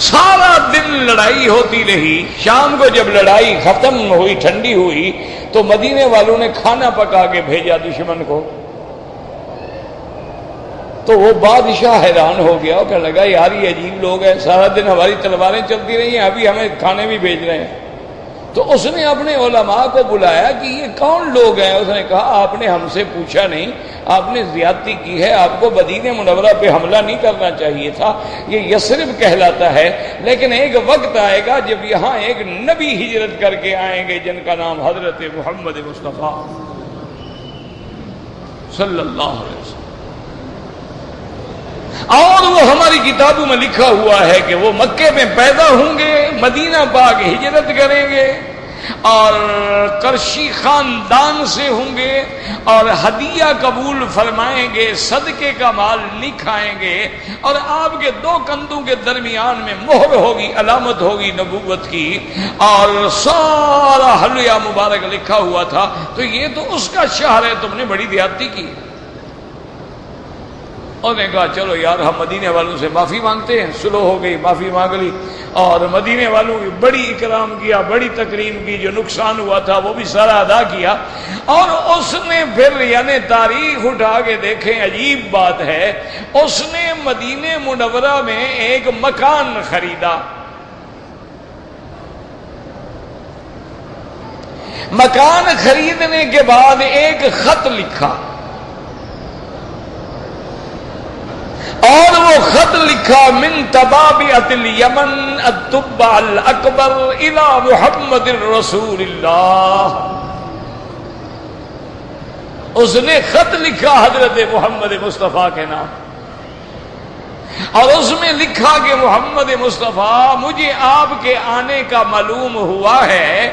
سارا دن لڑائی ہوتی رہی۔ شام کو جب لڑائی ختم ہوئی، ٹھنڈی ہوئی، تو مدینے والوں نے کھانا پکا کے بھیجا دشمن کو۔ تو وہ بادشاہ حیران ہو گیا اور کہنے لگا یار یہ عجیب لوگ ہیں، سارا دن ہماری تلواریں چلتی رہی ہیں، ابھی ہمیں کھانے بھی بھیج رہے ہیں۔ تو اس نے اپنے علماء کو بلایا کہ یہ کون لوگ ہیں؟ اس نے کہا آپ نے ہم سے پوچھا نہیں، آپ نے زیادتی کی ہے، آپ کو مدینہ منورہ پہ حملہ نہیں کرنا چاہیے تھا، یہ یثرب کہلاتا ہے، لیکن ایک وقت آئے گا جب یہاں ایک نبی ہجرت کر کے آئیں گے جن کا نام حضرت محمد مصطفیٰ صلی اللہ علیہ وسلم، اور وہ ہماری کتابوں میں لکھا ہوا ہے کہ وہ مکے میں پیدا ہوں گے، مدینہ پاک ہجرت کریں گے، اور قرشی خاندان سے ہوں گے، اور ہدیہ قبول فرمائیں گے، صدقے کا مال نہیں کھائیں گے، اور آپ کے دو کندھوں کے درمیان میں مہر ہوگی، علامت ہوگی نبوت کی، اور سارا حلیہ مبارک لکھا ہوا تھا۔ تو یہ تو اس کا شہر ہے، تم نے بڑی زیادتی کی۔ اور نے کہا چلو یار ہم مدینے والوں سے معافی مانگتے ہیں، سلو ہو گئی، معافی مانگ لی، اور مدینے والوں کی بڑی اکرام کیا، بڑی تکریم کی، جو نقصان ہوا تھا وہ بھی سارا ادا کیا۔ اور اس نے پھر یعنی تاریخ اٹھا کے دیکھیں، عجیب بات ہے، اس نے مدینہ منورہ میں ایک مکان خریدا، مکان خریدنے کے بعد ایک خط لکھا، اور وہ خط لکھا من تبابعۃ الیمن التبع الاکبر الی محمد رسول اللہ۔ اس نے خط لکھا حضرت محمد مصطفیٰ کے نام، اور اس میں لکھا کہ محمد مصطفیٰ مجھے آپ کے آنے کا معلوم ہوا ہے،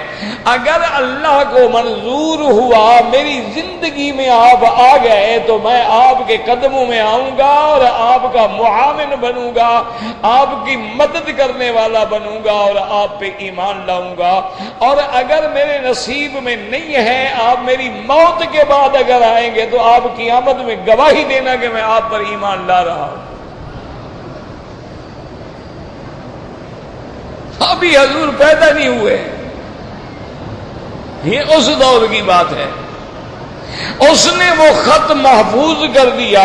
اگر اللہ کو منظور ہوا میری زندگی میں آپ آ گئے تو میں آپ کے قدموں میں آؤں گا اور آپ کا معاون بنوں گا، آپ کی مدد کرنے والا بنوں گا، اور آپ پہ ایمان لاؤں گا، اور اگر میرے نصیب میں نہیں ہے، آپ میری موت کے بعد اگر آئیں گے تو آپ قیامت میں گواہی دینا کہ میں آپ پر ایمان لا رہا ہوں۔ ابھی حضور پیدا نہیں ہوئے، یہ اس دور کی بات ہے۔ اس نے وہ خط محفوظ کر دیا،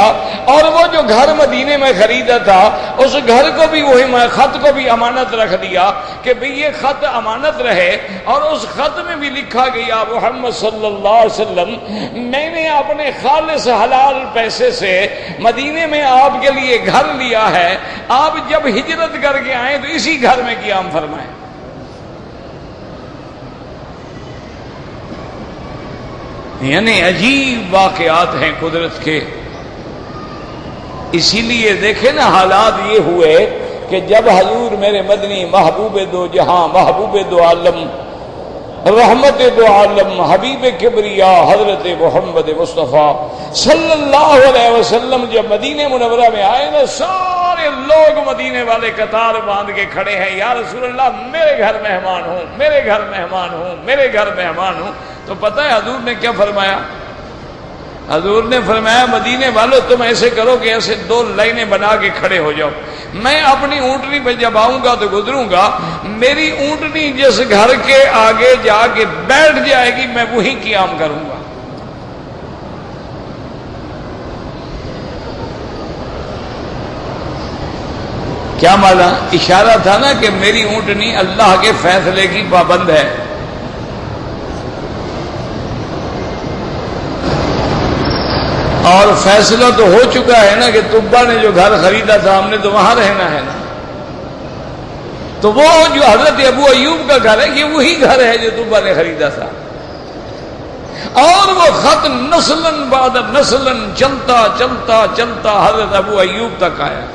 اور وہ جو گھر مدینے میں خریدا تھا اس گھر کو بھی وہی خط کو بھی امانت رکھ دیا کہ بھئی یہ خط امانت رہے، اور اس خط میں بھی لکھا گیا محمد صلی اللہ علیہ وسلم میں نے اپنے خالص حلال پیسے سے مدینے میں آپ کے لیے گھر لیا ہے، آپ جب ہجرت کر کے آئیں تو اسی گھر میں قیام فرمائیں۔ یعنی عجیب واقعات ہیں قدرت کے۔ اسی لیے دیکھیں نا حالات یہ ہوئے کہ جب حضور میرے مدنی محبوب دو جہاں، محبوب دو عالم، رحمت دو عالم، حبیب کبریا حضرت محمد مصطفیٰ صلی اللہ علیہ وسلم جب مدینہ منورہ میں آئے نا، سارے لوگ مدینے والے قطار باندھ کے کھڑے ہیں، یا رسول اللہ میرے گھر مہمان ہوں، میرے گھر مہمان ہوں، میرے گھر مہمان ہوں۔ تو پتہ ہے حضور نے کیا فرمایا؟ حضور نے فرمایا مدینے والوں تم ایسے کرو کہ ایسے 2 لائنیں بنا کے کھڑے ہو جاؤ، میں اپنی اونٹنی پہ جب آؤں گا تو گزروں گا، میری اونٹنی جس گھر کے آگے جا کے بیٹھ جائے گی میں وہی قیام کروں گا۔ کیا مانا؟ اشارہ تھا نا کہ میری اونٹنی اللہ کے فیصلے کی پابند ہے۔ اور فیصلہ تو ہو چکا ہے نا کہ طبا نے جو گھر خریدا تھا ہم نے تو وہاں رہنا ہے نا، تو وہ جو حضرت ابو ایوب کا گھر ہے یہ وہی گھر ہے جو طبا نے خریدا تھا، اور وہ خط نسلن بعد نسلن چلتا چلتا چلتا حضرت ابو ایوب تک آیا۔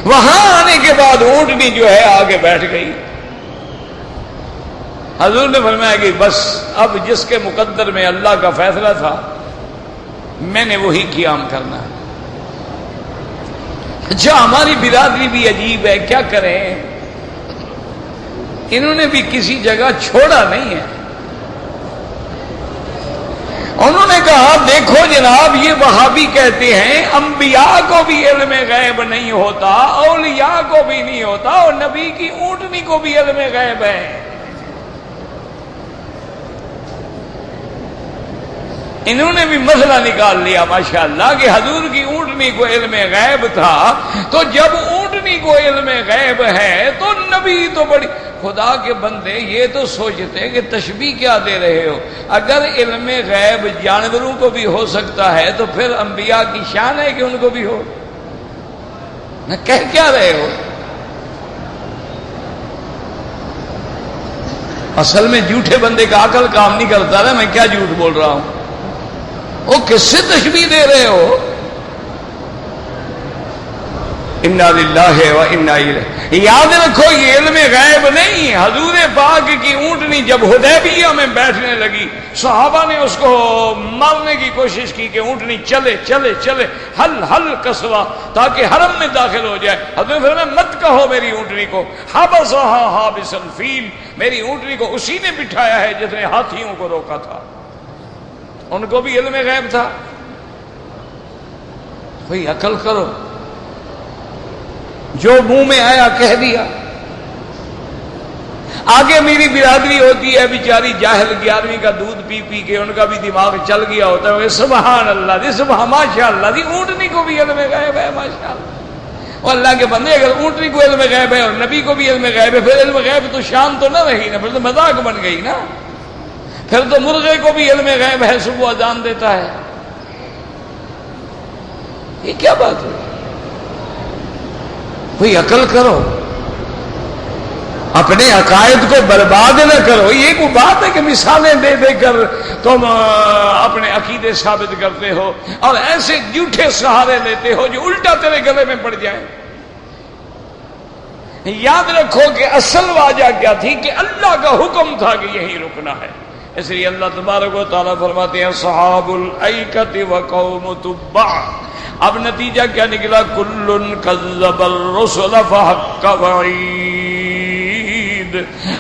وہاں آنے کے بعد اونٹنی جو ہے آگے بیٹھ گئی۔ حضور نے فرمایا کہ بس اب جس کے مقدر میں اللہ کا فیصلہ تھا میں نے وہی قیام کرنا ہے۔ اچھا ہماری برادری بھی عجیب ہے، کیا کریں، انہوں نے بھی کسی جگہ چھوڑا نہیں ہے۔ انہوں نے کہا دیکھو جناب یہ وہابی کہتے ہیں انبیاء کو بھی علم غیب نہیں ہوتا، اولیاء کو بھی نہیں ہوتا، اور نبی کی اونٹنی کو بھی علم غیب ہے۔ انہوں نے بھی مسئلہ نکال لیا ماشاءاللہ کہ حضور کی اونٹنی کو علم غیب تھا، تو جب اونٹنی کو علم غیب ہے تو نبی تو بڑی، خدا کے بندے یہ تو سوچتے کہ تشبیہ کیا دے رہے ہو، اگر علم غیب جانوروں کو بھی ہو سکتا ہے تو پھر انبیاء کی شان ہے کہ ان کو بھی ہو، نہ کہہ کیا رہے ہو؟ اصل میں جھوٹے بندے کا عقل کام نہیں کرتا نا، میں کیا جھوٹ بول رہا ہوں، وہ کس سے تشبیہ دے رہے ہو؟ انا للہ و انا الیہ، یاد رکھو یہ علم غیب نہیں۔ حضور پاک کی اونٹنی جب حدیبیہ میں بیٹھنے لگی صحابہ نے اس کو مارنے کی کوشش کی کہ اونٹنی چلے چلے چلے، ہل ہل کسوا، تاکہ حرم میں داخل ہو جائے۔ حضور نے فرمایا مت کہو میری اونٹنی کو، حبسھا حابس الفیل، میری اونٹنی کو اسی نے بٹھایا ہے جس نے ہاتھیوں کو روکا تھا۔ ان کو بھی علم غیب تھا۔ بھئی عقل کرو، جو منہ میں آیا کہہ دیا۔ آگے میری برادری ہوتی ہے بیچاری جاہل، 11ویں کا دودھ پی پی کے ان کا بھی دماغ چل گیا ہوتا ہے، سبحان اللہ دی سبحان ماشاء اللہ دی، اونٹنی کو بھی علم غیب ہے ماشاء اللہ۔ اور اللہ کے بندے اگر اونٹنی کو علم غیب ہے اور نبی کو بھی علم غیب ہے، پھر علم غیب تو شان تو نہ رہی نا، پھر تو مذاق بن گئی نا، پھر تو مرغے کو بھی علم غیب ہے، صبح اذان دیتا ہے۔ یہ کیا بات ہے؟ کوئی عقل کرو، اپنے عقائد کو برباد نہ کرو۔ یہ کوئی بات ہے کہ مثالیں دے دے کر تم اپنے عقیدے ثابت کرتے ہو اور ایسے جھوٹے سہارے لیتے ہو جو الٹا تیرے گلے میں پڑ جائیں۔ یاد رکھو کہ اصل وجہ کیا تھی کہ اللہ کا حکم تھا کہ یہی رکنا ہے، اس لیے اللہ تبارک و تعالیٰ فرماتے ہیں اصحاب الایکۃ وقوم تبع۔ اب نتیجہ کیا نکلا؟ کل کذب الرسل فحق وعید۔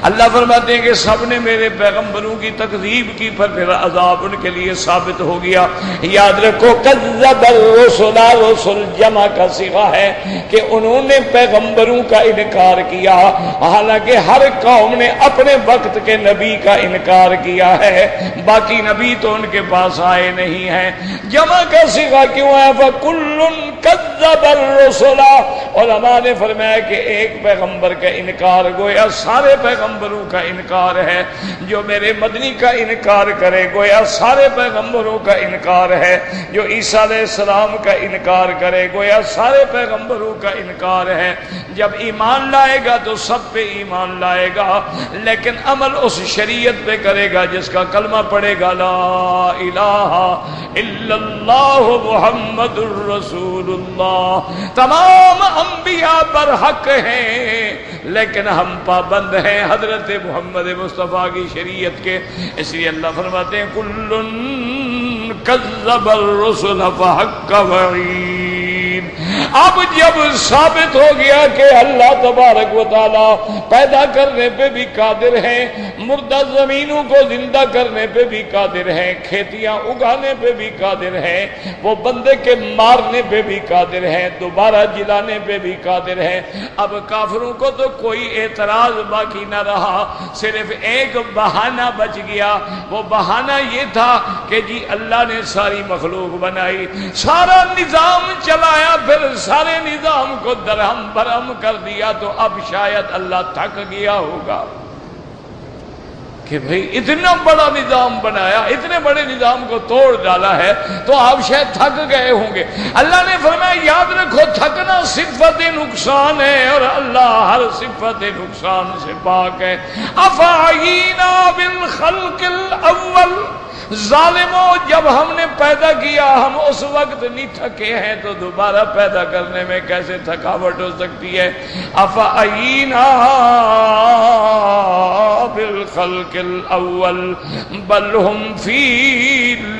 اللہ فرماتے ہیں کہ سب نے میرے پیغمبروں کی تکذیب کی، پھر عذاب ان کے لیے ثابت ہو گیا۔ یاد رکھو کذب الرسل، رسل جمع کا صیغہ ہے کہ انہوں نے پیغمبروں کا انکار کیا، حالانکہ ہر قوم نے اپنے وقت کے نبی کا انکار کیا ہے، باقی نبی تو ان کے پاس آئے نہیں ہیں۔ جمع کا صیغہ کیوں ہے؟ فَكُلٌّ كَذَّبَ الرُّسُلَ۔ علماء نے فرمایا کہ ایک پیغمبر کا انکار گویا سارے پیغمبر پیغمبروں کا انکار ہے، جو میرے مدنی کا انکار کرے گویا سارے پیغمبروں کا انکار ہے، جو عیسیٰ علیہ السلام کا انکار کرے گویا سارے پیغمبروں کا انکار ہے۔ جب ایمان لائے گا تو سب پہ ایمان لائے گا، لیکن عمل اس شریعت پہ کرے گا جس کا کلمہ پڑھے گا لا الہ الا اللہ محمد الرسول اللہ۔ تمام انبیاء پر حق ہیں لیکن ہم پابند ہیں حضرت محمد مصطفیٰ کی شریعت کے، اس لیے اللہ فرماتے ہیں کل کذب الرسل فحق وعید۔ اب جب ثابت ہو گیا کہ اللہ تبارک و تعالی پیدا کرنے پہ بھی قادر ہیں، مردہ زمینوں کو زندہ کرنے پہ بھی قادر ہیں، کھیتیاں اگانے پہ بھی قادر ہیں، وہ بندے کے مارنے پہ بھی قادر ہیں، دوبارہ جلانے پہ بھی قادر ہیں۔ اب کافروں کو تو کوئی اعتراض باقی نہ رہا، صرف ایک بہانہ بچ گیا۔ وہ بہانہ یہ تھا کہ جی اللہ نے ساری مخلوق بنائی، سارا نظام چلایا، پھر سارے نظام کو درہم برہم کر دیا، تو اب شاید اللہ تھک گیا ہوگا کہ بھئی اتنا بڑا نظام بنایا، اتنے بڑے نظام کو توڑ ڈالا ہے، تو آپ شاید تھک گئے ہوں گے۔ اللہ نے فرمایا یاد رکھو تھکنا صفت نقصان ہے اور اللہ ہر صفت نقصان سے پاک ہے۔ افعینا بالخلق الاول، ظالموں جب ہم نے پیدا کیا ہم اس وقت نہیں تھکے ہیں تو دوبارہ پیدا کرنے میں کیسے تھکاوٹ ہو سکتی ہے؟ افعینا بالخلق الاول بل ہم فی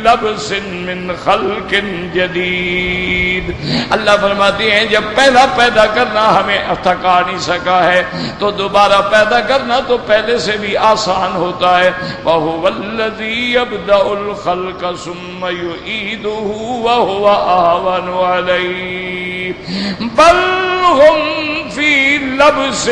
لبس من خلق جدید۔ اللہ فرماتے ہیں جب پہلا پیدا کرنا ہمیں تھکا نہیں سکا ہے تو دوبارہ پیدا کرنا تو پہلے سے بھی آسان ہوتا ہے۔ وَهُوَ الَّذِي يَبْدَأُ الخلق ثم يعيده وهو أهون عليه بل هم في لبس،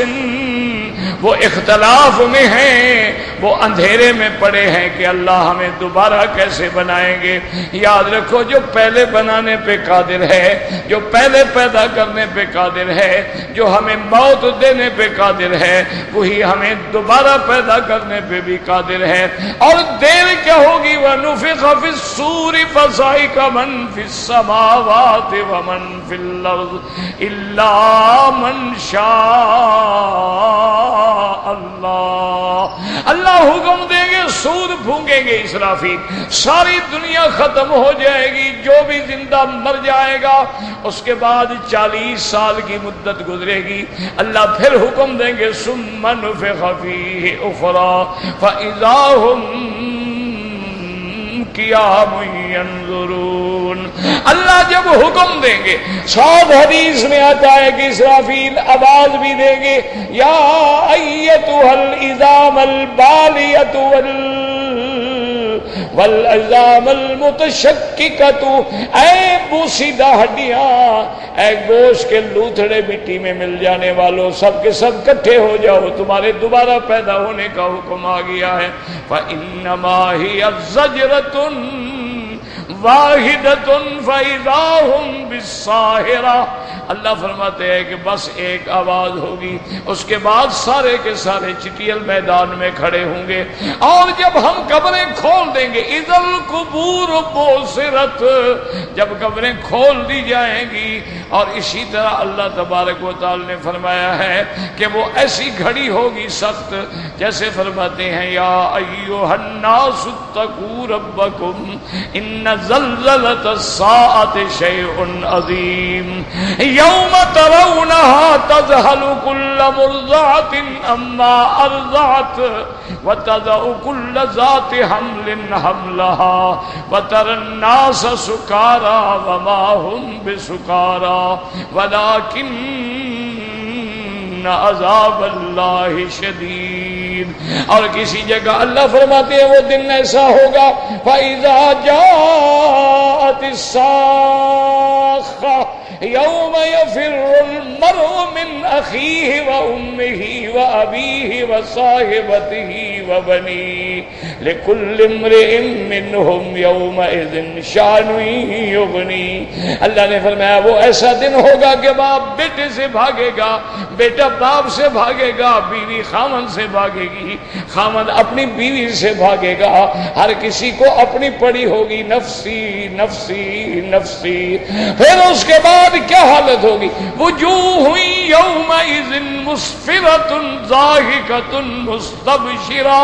وہ اختلاف میں ہیں، وہ اندھیرے میں پڑے ہیں کہ اللہ ہمیں دوبارہ کیسے بنائیں گے۔ یاد رکھو جو پہلے بنانے پہ قادر ہے، جو پہلے پیدا کرنے پہ قادر ہے، جو ہمیں موت دینے پہ قادر ہے، وہی ہمیں دوبارہ پیدا کرنے پہ بھی قادر ہے۔ اور دیر کیا ہوگی؟ وَنُفِخَ فِي الصُّورِ فَصَعِقَ مَن فِي السَّمَاوَاتِ وَمَن فِي الْأَرْضِ إِلَّا مَن شَاءَ اللہ۔ اللہ حکم دیں گے، سور پھونکیں گے اسرافیل، ساری دنیا ختم ہو جائے گی، جو بھی زندہ مر جائے گا۔ اس کے بعد 40 سال کی مدت گزرے گی، اللہ پھر حکم دیں گے ثم نفخ فیہ اخری فاذا ہم قیام ینظرون۔ اللہ جب حکم دیں گے، ساتھ حدیث میں آتا ہے کہ اسرافیل آواز بھی دیں گے یا ایتھا العظام البالیۃ والعظام المتشککۃ، اے بوسیدہ ہڈیاں، اے گوشت کے لوتھڑے مٹی میں مل جانے والوں، سب کے سب کٹھے ہو جاؤ، تمہارے دوبارہ پیدا ہونے کا حکم آ گیا ہے۔ فَإِنَّمَا هِيَ زَجْرَةٌ واحدۃ فَإِذَا هُمْ بِالسَّاہرَةِ۔ اللہ فرماتے ہیں کہ بس ایک آواز ہوگی، اس کے بعد سارے کے سارے چٹیل میدان میں کھڑے ہوں گے۔ اور جب ہم قبریں کھول دیں گے، اِذَا الْقُبُورُ بُعْثِرَتْ، جب قبریں کھول دی جائیں گی، اور اسی طرح اللہ تبارک و تعالی نے فرمایا ہے کہ وہ ایسی گھڑی ہوگی سخت، جیسے فرماتے ہیں یا ایھا الناس اتقوا ربکم ان زلزلۃ الساعۃ شیء عظیم یوم ترونها تذہل کل مرضعۃ عما ارضعت وتضع کل ذات حمل حملها وترى الناس سکارى وما هم بسکارى ولكن عذاب اللہ شدید۔ اور کسی جگہ اللہ فرماتے ہیں وہ دن ایسا ہوگا فَإِذَا جَاءَتِ الصَّاخَّةُ يَوْمَ يَفِرُّ الْمَرْءُ مِنْ أَخِيهِ وَأُمِّهِ وَأَبِيهِ وَصَاحِبَتِهِ وَبَنِيهِ لکل امرئ منہم یومئذ شأن یغنی. اللہ نے فرمایا وہ ایسا دن ہوگا کہ باپ بیٹے سے بھاگے گا، بیٹا باپ سے بھاگے گا، بیوی خامن سے بھاگے گی، خامن اپنی بیوی سے بھاگے گا. ہر کسی کو اپنی پڑی ہوگی نفسی نفسی نفسی. پھر اس کے بعد کیا حالت ہوگی؟ وجوہ یومئذ مسفرۃ ضاحکۃ مستبشرہ.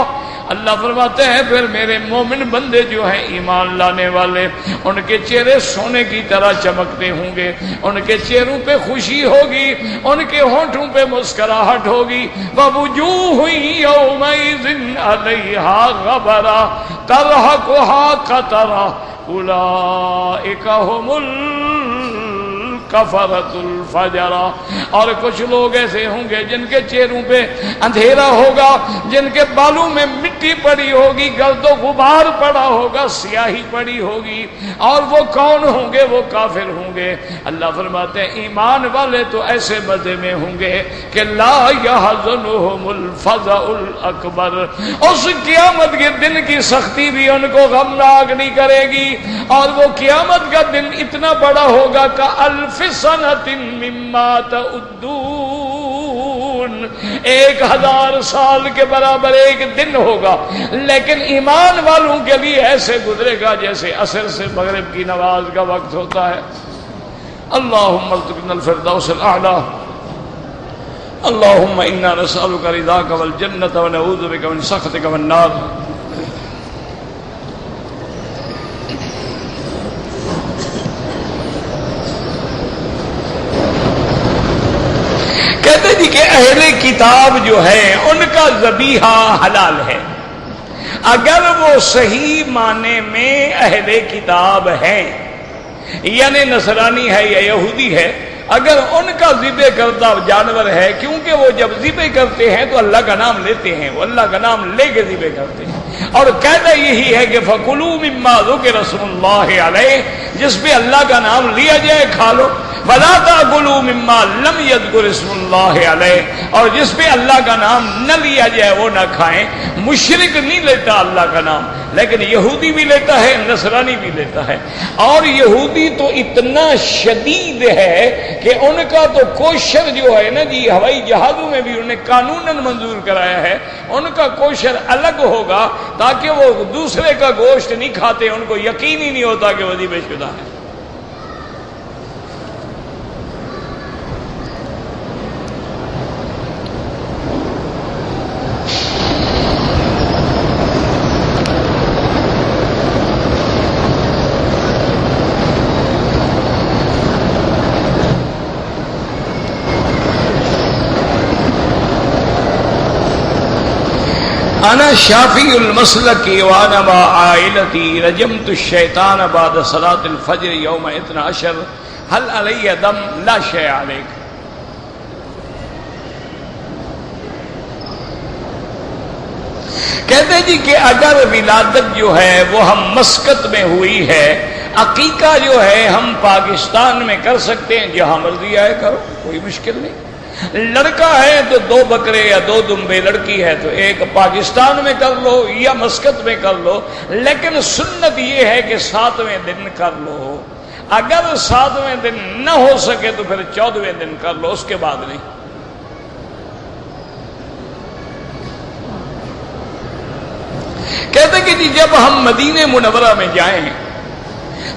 اللہ فرماتے ہیں پھر میرے مومن بندے جو ہیں ایمان لانے والے، ان کے چہرے سونے کی طرح چمکتے ہوں گے، ان کے چہروں پہ خوشی ہوگی، ان کے ہونٹوں پہ مسکراہٹ ہوگی. ووجوہ یومئذ علیہا غبرہ ترہقہا قطرہ اولئک ھم کفرۃ الفجر. اور کچھ لوگ ایسے ہوں گے جن کے چہروں پہ اندھیرا ہوگا، جن کے بالوں میں مٹی پڑی ہوگی، گرد و غبار پڑا ہوگا، سیاہی پڑی ہوگی. اور وہ کون ہوں گے؟ وہ کافر ہوں گے. اللہ فرماتے ہیں ایمان والے تو ایسے مزے میں ہوں گے کہ لا یحزنہم الفزع الاکبر. اس قیامت کے دن کی سختی بھی ان کو غمناک نہیں کرے گی. اور وہ قیامت کا دن اتنا بڑا ہوگا کہ الف سنۃ مما تعدون، 1000 سال کے برابر ایک دن ہوگا. لیکن ایمان والوں کے لیے ایسے گزرے گا جیسے عصر سے مغرب کی نماز کا وقت ہوتا ہے. اللہم ارزقنا الفردوس الاعلی. اللہم انا نسألک رضاک والجنۃ ونعوذ بک من سخطک والنار. کہتے جی کہ اہل کتاب جو ہے ان کا ذبیحہ حلال ہے اگر وہ صحیح معنی میں اہل کتاب ہیں، یعنی نصرانی ہے یا یہودی ہے. اگر ان کا ذبح کردہ جانور ہے، کیونکہ وہ جب ذبح کرتے ہیں تو اللہ کا نام لیتے ہیں، وہ اللہ کا نام لے کے ذبح کرتے ہیں. اور قاعدہ یہی ہے کہ فَكُلُوا مِمَّا ذُكِرَ اسْمُ اللَّهِ عَلَيْهِ، جس پہ اللہ کا نام لیا جائے کھا لو. وَلَا تَأْكُلُوا مِمَّا لَمْ يَذْكُرِ اسْمُ اللَّهِ عَلَيْهِ، اور جس پہ اللہ کا نام نہ لیا جائے وہ نہ کھائیں. مشرک نہیں لیتا اللہ کا نام، لیکن یہودی بھی لیتا ہے، نصرانی بھی لیتا ہے. اور یہودی تو اتنا شدید ہے کہ ان کا تو کوشر جو ہے نا جی، ہوائی جہازوں میں بھی انہوں نے قانوناً منظور کرایا ہے، ان کا کوشر الگ ہوگا تاکہ وہ دوسرے کا گوشت نہیں کھاتے. ان کو یقین ہی نہیں ہوتا کہ وہ ذبح شدہ ہے. انا شافی المسلک وانا با عائلتی رجمت الشیطان بعد صلاة الفجر یوم 12 هل علی دم لا شیء علیک. کہتے جی کہ اگر ولادت جو ہے وہ ہم مسقط میں ہوئی ہے، عقیقہ جو ہے ہم پاکستان میں کر سکتے ہیں، جہاں مرضی آئے کرو، کوئی مشکل نہیں. لڑکا ہے تو 2 بکرے یا 2 دمبے، لڑکی ہے تو ایک پاکستان میں کر لو یا مسقط میں کر لو. لیکن سنت یہ ہے کہ 7ویں دن کر لو. اگر 7ویں دن نہ ہو سکے تو پھر 14ویں دن کر لو، اس کے بعد نہیں. کہتے کہ جی جب ہم مدینہ منورہ میں جائیں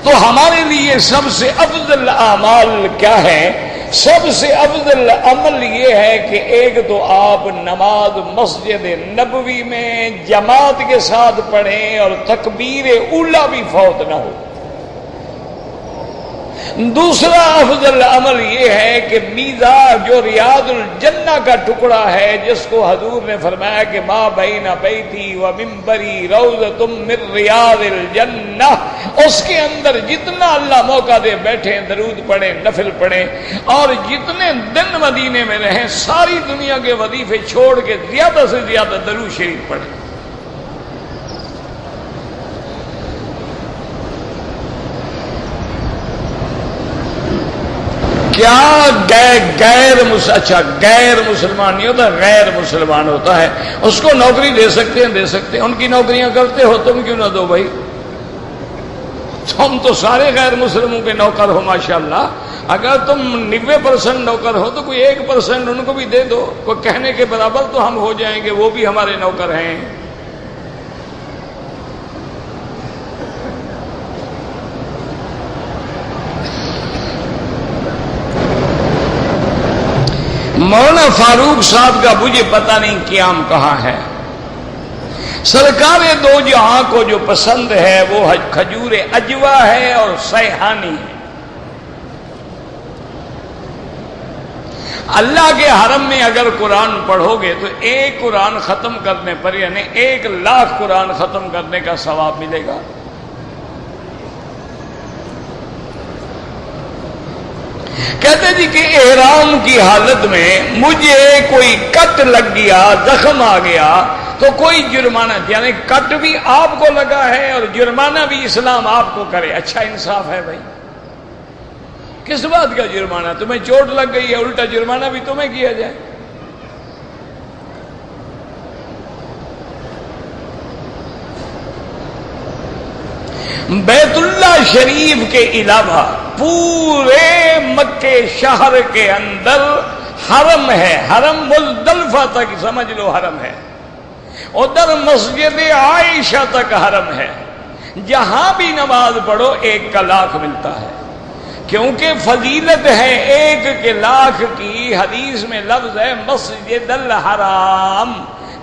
تو ہمارے لیے سب سے افضل اعمال کیا ہے؟ سب سے افضل عمل یہ ہے کہ ایک تو آپ نماز مسجد نبوی میں جماعت کے ساتھ پڑھیں اور تکبیر اولا بھی فوت نہ ہو. دوسرا افضل عمل یہ ہے کہ میزا جو ریاض الجنہ کا ٹکڑا ہے، جس کو حضور نے فرمایا کہ ما بین بیتی و منبری روضۃ من ریاض الجنہ، اس کے اندر جتنا اللہ موقع دے بیٹھیں، درود پڑھیں، نفل پڑھیں، اور جتنے دن مدینے میں رہیں ساری دنیا کے وظیفے چھوڑ کے زیادہ سے زیادہ درود شریف پڑھیں. کیا غیر مسلمان نہیں ہوتا، غیر مسلمان ہوتا ہے، اس کو نوکری دے سکتے ہیں، ان کی نوکریاں کرتے ہو، تم کیوں نہ دو بھائی؟ تم تو سارے غیر مسلموں کے نوکر ہو ماشاءاللہ، اگر تم 90% نوکر ہو تو کوئی 1% ان کو بھی دے دو، کوئی کہنے کے برابر تو ہم ہو جائیں گے، وہ بھی ہمارے نوکر ہیں۔ مولانا فاروق صاحب کا مجھے پتہ نہیں قیام کہاں ہے۔ سرکار دو جہاں کو جو پسند ہے وہ کھجور اجوا ہے اور سیحانی ہے۔ اللہ کے حرم میں اگر قرآن پڑھو گے تو ایک قرآن ختم کرنے پر یعنی 1,00,000 قرآن ختم کرنے کا ثواب ملے گا۔ کہتے جی کہ احرام کی حالت میں مجھے کوئی کٹ لگ گیا، زخم آ گیا تو کوئی جرمانہ، یعنی کٹ بھی آپ کو لگا ہے اور جرمانہ بھی اسلام آپ کو کرے، اچھا انصاف ہے بھائی؟ کس بات کا جرمانہ؟ تمہیں چوٹ لگ گئی ہے، الٹا جرمانہ بھی تمہیں کیا جائے؟ بیت اللہ شریف کے علاوہ پورے مکے شہر کے اندر حرم ہے، حرم مزدلفہ تک سمجھ لو حرم ہے، ادھر مسجد عائشہ تک حرم ہے، جہاں بھی نماز پڑھو 1,00,000 ملتا ہے، کیونکہ فضیلت ہے 1,00,000 کی۔ حدیث میں لفظ ہے مسجد الحرام،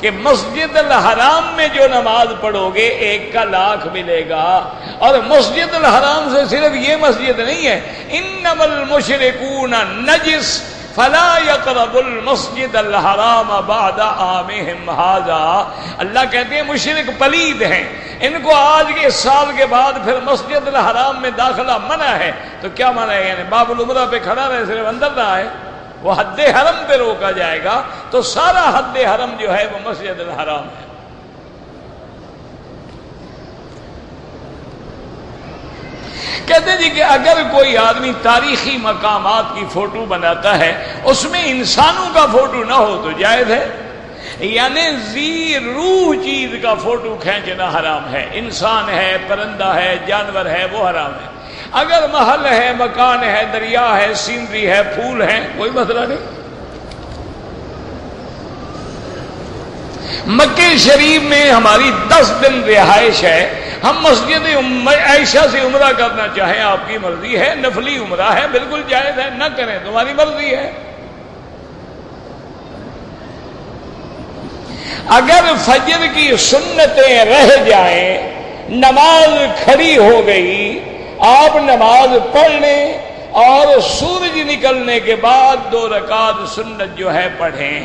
کہ مسجد الحرام میں جو نماز پڑھو گے 1,00,000 ملے گا۔ اور مسجد الحرام سے صرف یہ مسجد نہیں ہے، انما المشرکون نجس فلا يقربوا المسجد الحرام بعد عامهم هذا۔ اللہ کہتے ہیں مشرک پلید ہیں، ان کو آج کے سال کے بعد پھر مسجد الحرام میں داخلہ منع ہے۔ تو کیا منع ہے؟ یعنی باب العمرہ پہ کھڑا رہے، صرف اندر نہ آئے، وہ حد حرم پہ روکا جائے گا۔ تو سارا حد حرم جو ہے وہ مسجد الحرام ہے۔ کہتے جی کہ اگر کوئی آدمی تاریخی مقامات کی فوٹو بناتا ہے، اس میں انسانوں کا فوٹو نہ ہو تو جائز ہے، یعنی ذی روح چیز کا فوٹو کھینچنا حرام ہے، انسان ہے، پرندہ ہے، جانور ہے، وہ حرام ہے۔ اگر محل ہے، مکان ہے، دریا ہے، سینری ہے، پھول ہیں، کوئی مسئلہ نہیں۔ مکہ شریف میں ہماری 10 دن رہائش ہے، ہم مسجد عائشہ سے عمرہ کرنا چاہیں آپ کی مرضی ہے، نفلی عمرہ ہے، بالکل جائز ہے، نہ کریں تمہاری مرضی ہے۔ اگر فجر کی سنتیں رہ جائیں، نماز کھڑی ہو گئی، آپ نماز پڑھ لیں اور سورج نکلنے کے بعد 2 رکعت سنت جو ہے پڑھیں،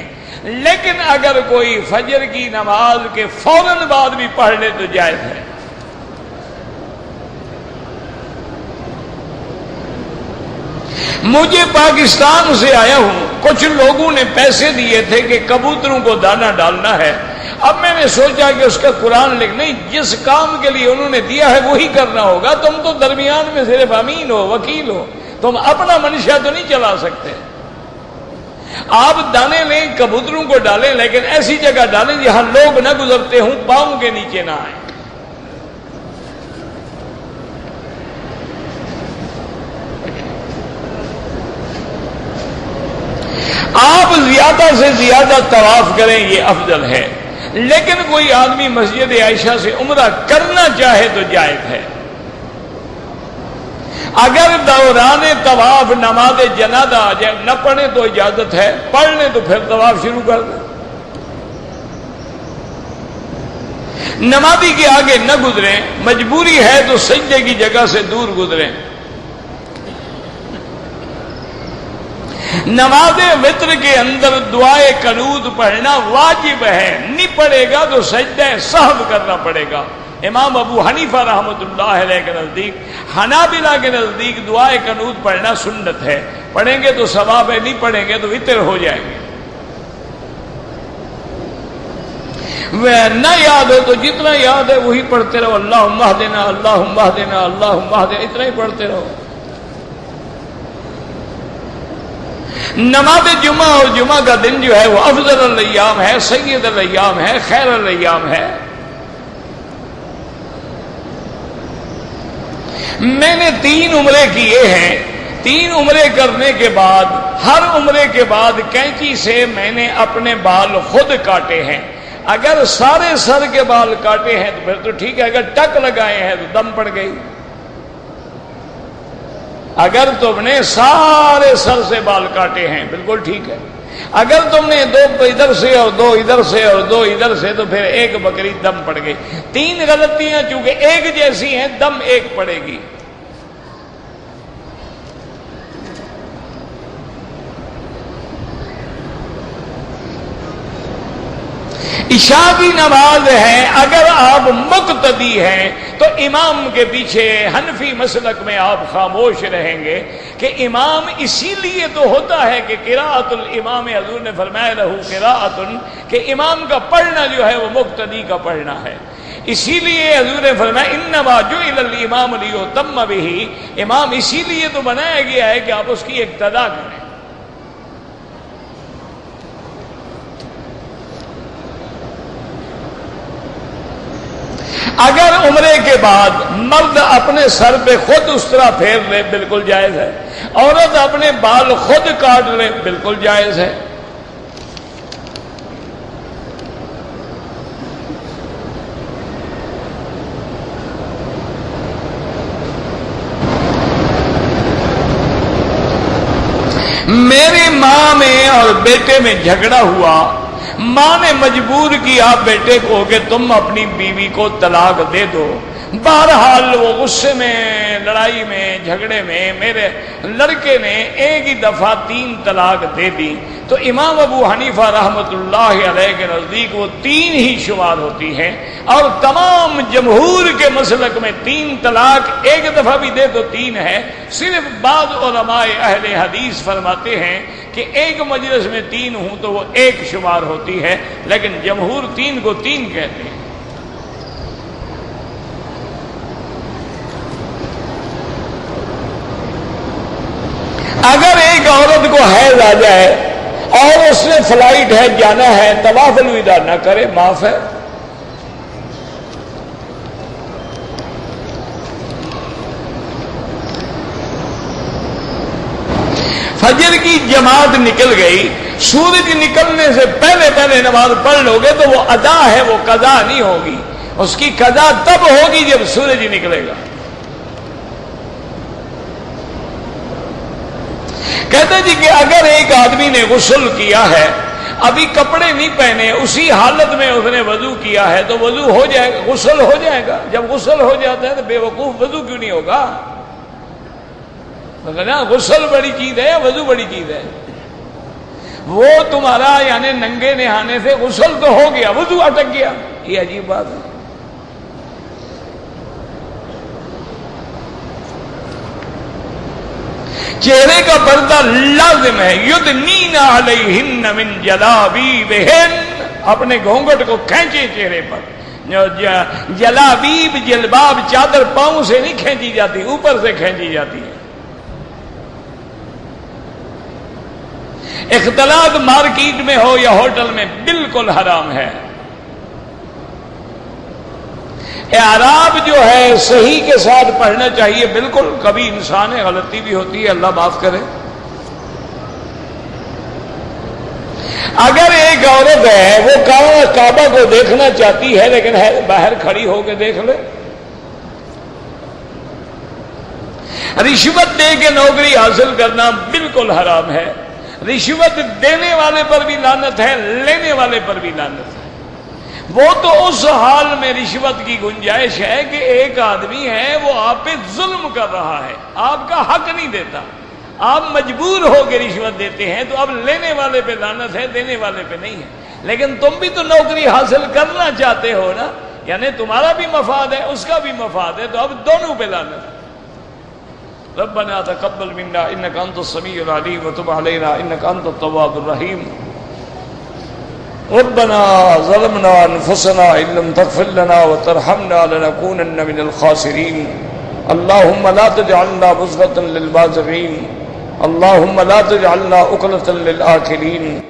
لیکن اگر کوئی فجر کی نماز کے فوراً بعد بھی پڑھ لے تو جائز ہے۔ مجھے پاکستان سے آیا ہوں، کچھ لوگوں نے پیسے دیے تھے کہ کبوتروں کو دانہ ڈالنا ہے۔ اب میں نے سوچا کہ اس کا قرآن لکھ نہیں، جس کام کے لیے انہوں نے دیا ہے وہی کرنا ہوگا، تم تو درمیان میں صرف امین ہو، وکیل ہو، تم اپنا منشا تو نہیں چلا سکتے۔ آپ دانے لیں، کبوتروں کو ڈالیں، لیکن ایسی جگہ ڈالیں جہاں لوگ نہ گزرتے ہوں، پاؤں کے نیچے نہ آئیں۔ آپ زیادہ سے زیادہ طواف کریں، یہ افضل ہے، لیکن کوئی آدمی مسجد عائشہ سے عمرہ کرنا چاہے تو جائز ہے۔ اگر دوران طواف نماز جنازہ آ جائے، نہ پڑھیں تو اجازت ہے، پڑھ لیں تو پھر طواف شروع کر دیں۔ نمازی کے آگے نہ گزریں، مجبوری ہے تو سجدے کی جگہ سے دور گزریں۔ نماز وتر کے اندر دعائے قنوت پڑھنا واجب ہے، نہیں پڑھے گا تو سجدہ سہو کرنا پڑے گا۔ امام ابو حنیفہ رحمۃ اللہ علیہ کے نزدیک، حنابلہ کے نزدیک دعائے قنوت پڑھنا سنت ہے، پڑھیں گے تو ثواب ہے، نہیں پڑھیں گے تو وتر ہو جائیں گے۔ وہ نہ یاد ہو تو جتنا یاد ہے وہی پڑھتے رہو، اللہم اہدنا اللہم اہدنا اللہم اہدنا، اتنا ہی پڑھتے رہو۔ نماز جمعہ اور جمعہ کا دن جو ہے وہ افضل الایام ہے، سید الایام ہے، خیر الایام ہے۔ میں نے 3 عمرے کیے ہیں، 3 عمرے کرنے کے بعد ہر عمرے کے بعد کینچی سے میں نے اپنے بال خود کاٹے ہیں۔ اگر سارے سر کے بال کاٹے ہیں تو پھر تو ٹھیک ہے، اگر ٹک لگائے ہیں تو دم پڑ گئی۔ اگر تم نے سارے سر سے بال کاٹے ہیں بالکل ٹھیک ہے، اگر تم نے 2 ادھر سے اور 2 ادھر سے اور 2 ادھر سے تو پھر 1 بکری دم پڑ گئی۔ 3 غلطیاں چونکہ ایک جیسی ہیں، دم ایک پڑے گی۔ عشاء کی نماز ہے، اگر آپ مقتدی ہیں تو امام کے پیچھے حنفی مسلک میں آپ خاموش رہیں گے کہ امام اسی لیے تو ہوتا ہے کہ قراءۃ الامام، حضور نے فرمایا لہو قراءۃ، کہ امام کا پڑھنا جو ہے وہ مقتدی کا پڑھنا ہے۔ اسی لیے حضور نے فرمایا انما جعل الامام لیؤتم بہ، امام اسی لیے تو بنایا گیا ہے کہ آپ اس کی اقتداء کریں۔ اگر عمرے کے بعد مرد اپنے سر پہ خود اس طرح پھیر لے بالکل جائز ہے، عورت اپنے بال خود کاٹ لے بالکل جائز ہے۔ میری ماں میں اور بیٹے میں جھگڑا ہوا، ماں نے مجبور کیا بیٹے کو کہ تم اپنی بیوی کو طلاق دے دو۔ بہرحال وہ غصے میں، لڑائی میں، جھگڑے میں میرے لڑکے نے ایک ہی دفعہ 3 طلاق دے دی، تو امام ابو حنیفہ رحمۃ اللہ علیہ کے نزدیک وہ 3 ہی شمار ہوتی ہیں، اور تمام جمہور کے مسلک میں 3 طلاق ایک دفعہ بھی دے تو 3 ہے۔ صرف بعض علماء اہل حدیث فرماتے ہیں کہ ایک مجلس میں 3 ہوں تو وہ 1 شمار ہوتی ہے، لیکن جمہور 3 کو 3 کہتے ہیں۔ اگر ایک عورت کو حیض آ جائے اور اس نے فلائٹ ہے، جانا ہے، طواف الوداع نہ کرے، معاف ہے۔ فجر کی جماعت نکل گئی، سورج نکلنے سے پہلے نماز پڑھ لو گے تو وہ ادا ہے، وہ قضا نہیں ہوگی۔ اس کی قضا تب ہوگی جب سورج نکلے گا۔ کہتے جی کہ اگر ایک آدمی نے غسل کیا ہے، ابھی کپڑے نہیں پہنے، اسی حالت میں اس نے وضو کیا ہے تو وضو ہو جائے گا، غسل ہو جائے گا۔ جب غسل ہو جاتا ہے تو بے وقوف وضو کیوں نہیں ہوگا؟ غسل بڑی چیز ہے یا وضو بڑی چیز ہے؟ وہ تمہارا یعنی ننگے نہانے سے غسل تو ہو گیا، وضو اٹک گیا، یہ عجیب بات ہے۔ چہرے کا پردہ لازم ہے، یدنین علیہن من جلابیبہن، اپنے گھونگھٹ کو کھینچے چہرے پر۔ جلابیب جلباب چادر پاؤں سے نہیں کھینچی جاتی، اوپر سے کھینچی جاتی ہے۔ اختلاط مارکیٹ میں ہو یا ہوٹل میں بالکل حرام ہے۔ اعراب جو ہے صحیح کے ساتھ پڑھنا چاہیے بالکل، کبھی انسان ہے غلطی بھی ہوتی ہے، اللہ معاف کرے۔ اگر ایک عورت ہے وہ کعبہ کو دیکھنا چاہتی ہے لیکن ہے باہر کھڑی ہو کے دیکھ لے، رشوت دے کے نوکری حاصل کرنا بالکل حرام ہے۔ رشوت دینے والے پر بھی لعنت ہے، لینے والے پر بھی لعنت ہے۔ وہ تو اس حال میں رشوت کی گنجائش ہے کہ ایک آدمی ہے وہ آپ پہ ظلم کر رہا ہے، آپ کا حق نہیں دیتا، آپ مجبور ہو کے رشوت دیتے ہیں، تو اب لینے والے پہ لعنت ہے، دینے والے پہ نہیں ہے۔ لیکن تم بھی تو نوکری حاصل کرنا چاہتے ہو نا، یعنی تمہارا بھی مفاد ہے، اس کا بھی مفاد ہے، تو اب دونوں پہ لعنت ہے۔ ربنا تقبل منا انك انت السميع العليم وتب علينا انك انت التواب الرحيم ربنا ظلمنا انفسنا ان لم تغفر لنا وترحمنا لنكونن من الخاسرين اللهم لا تجعلنا مصغة للبازغين اللهم لا تجعلنا عقلة للآخرين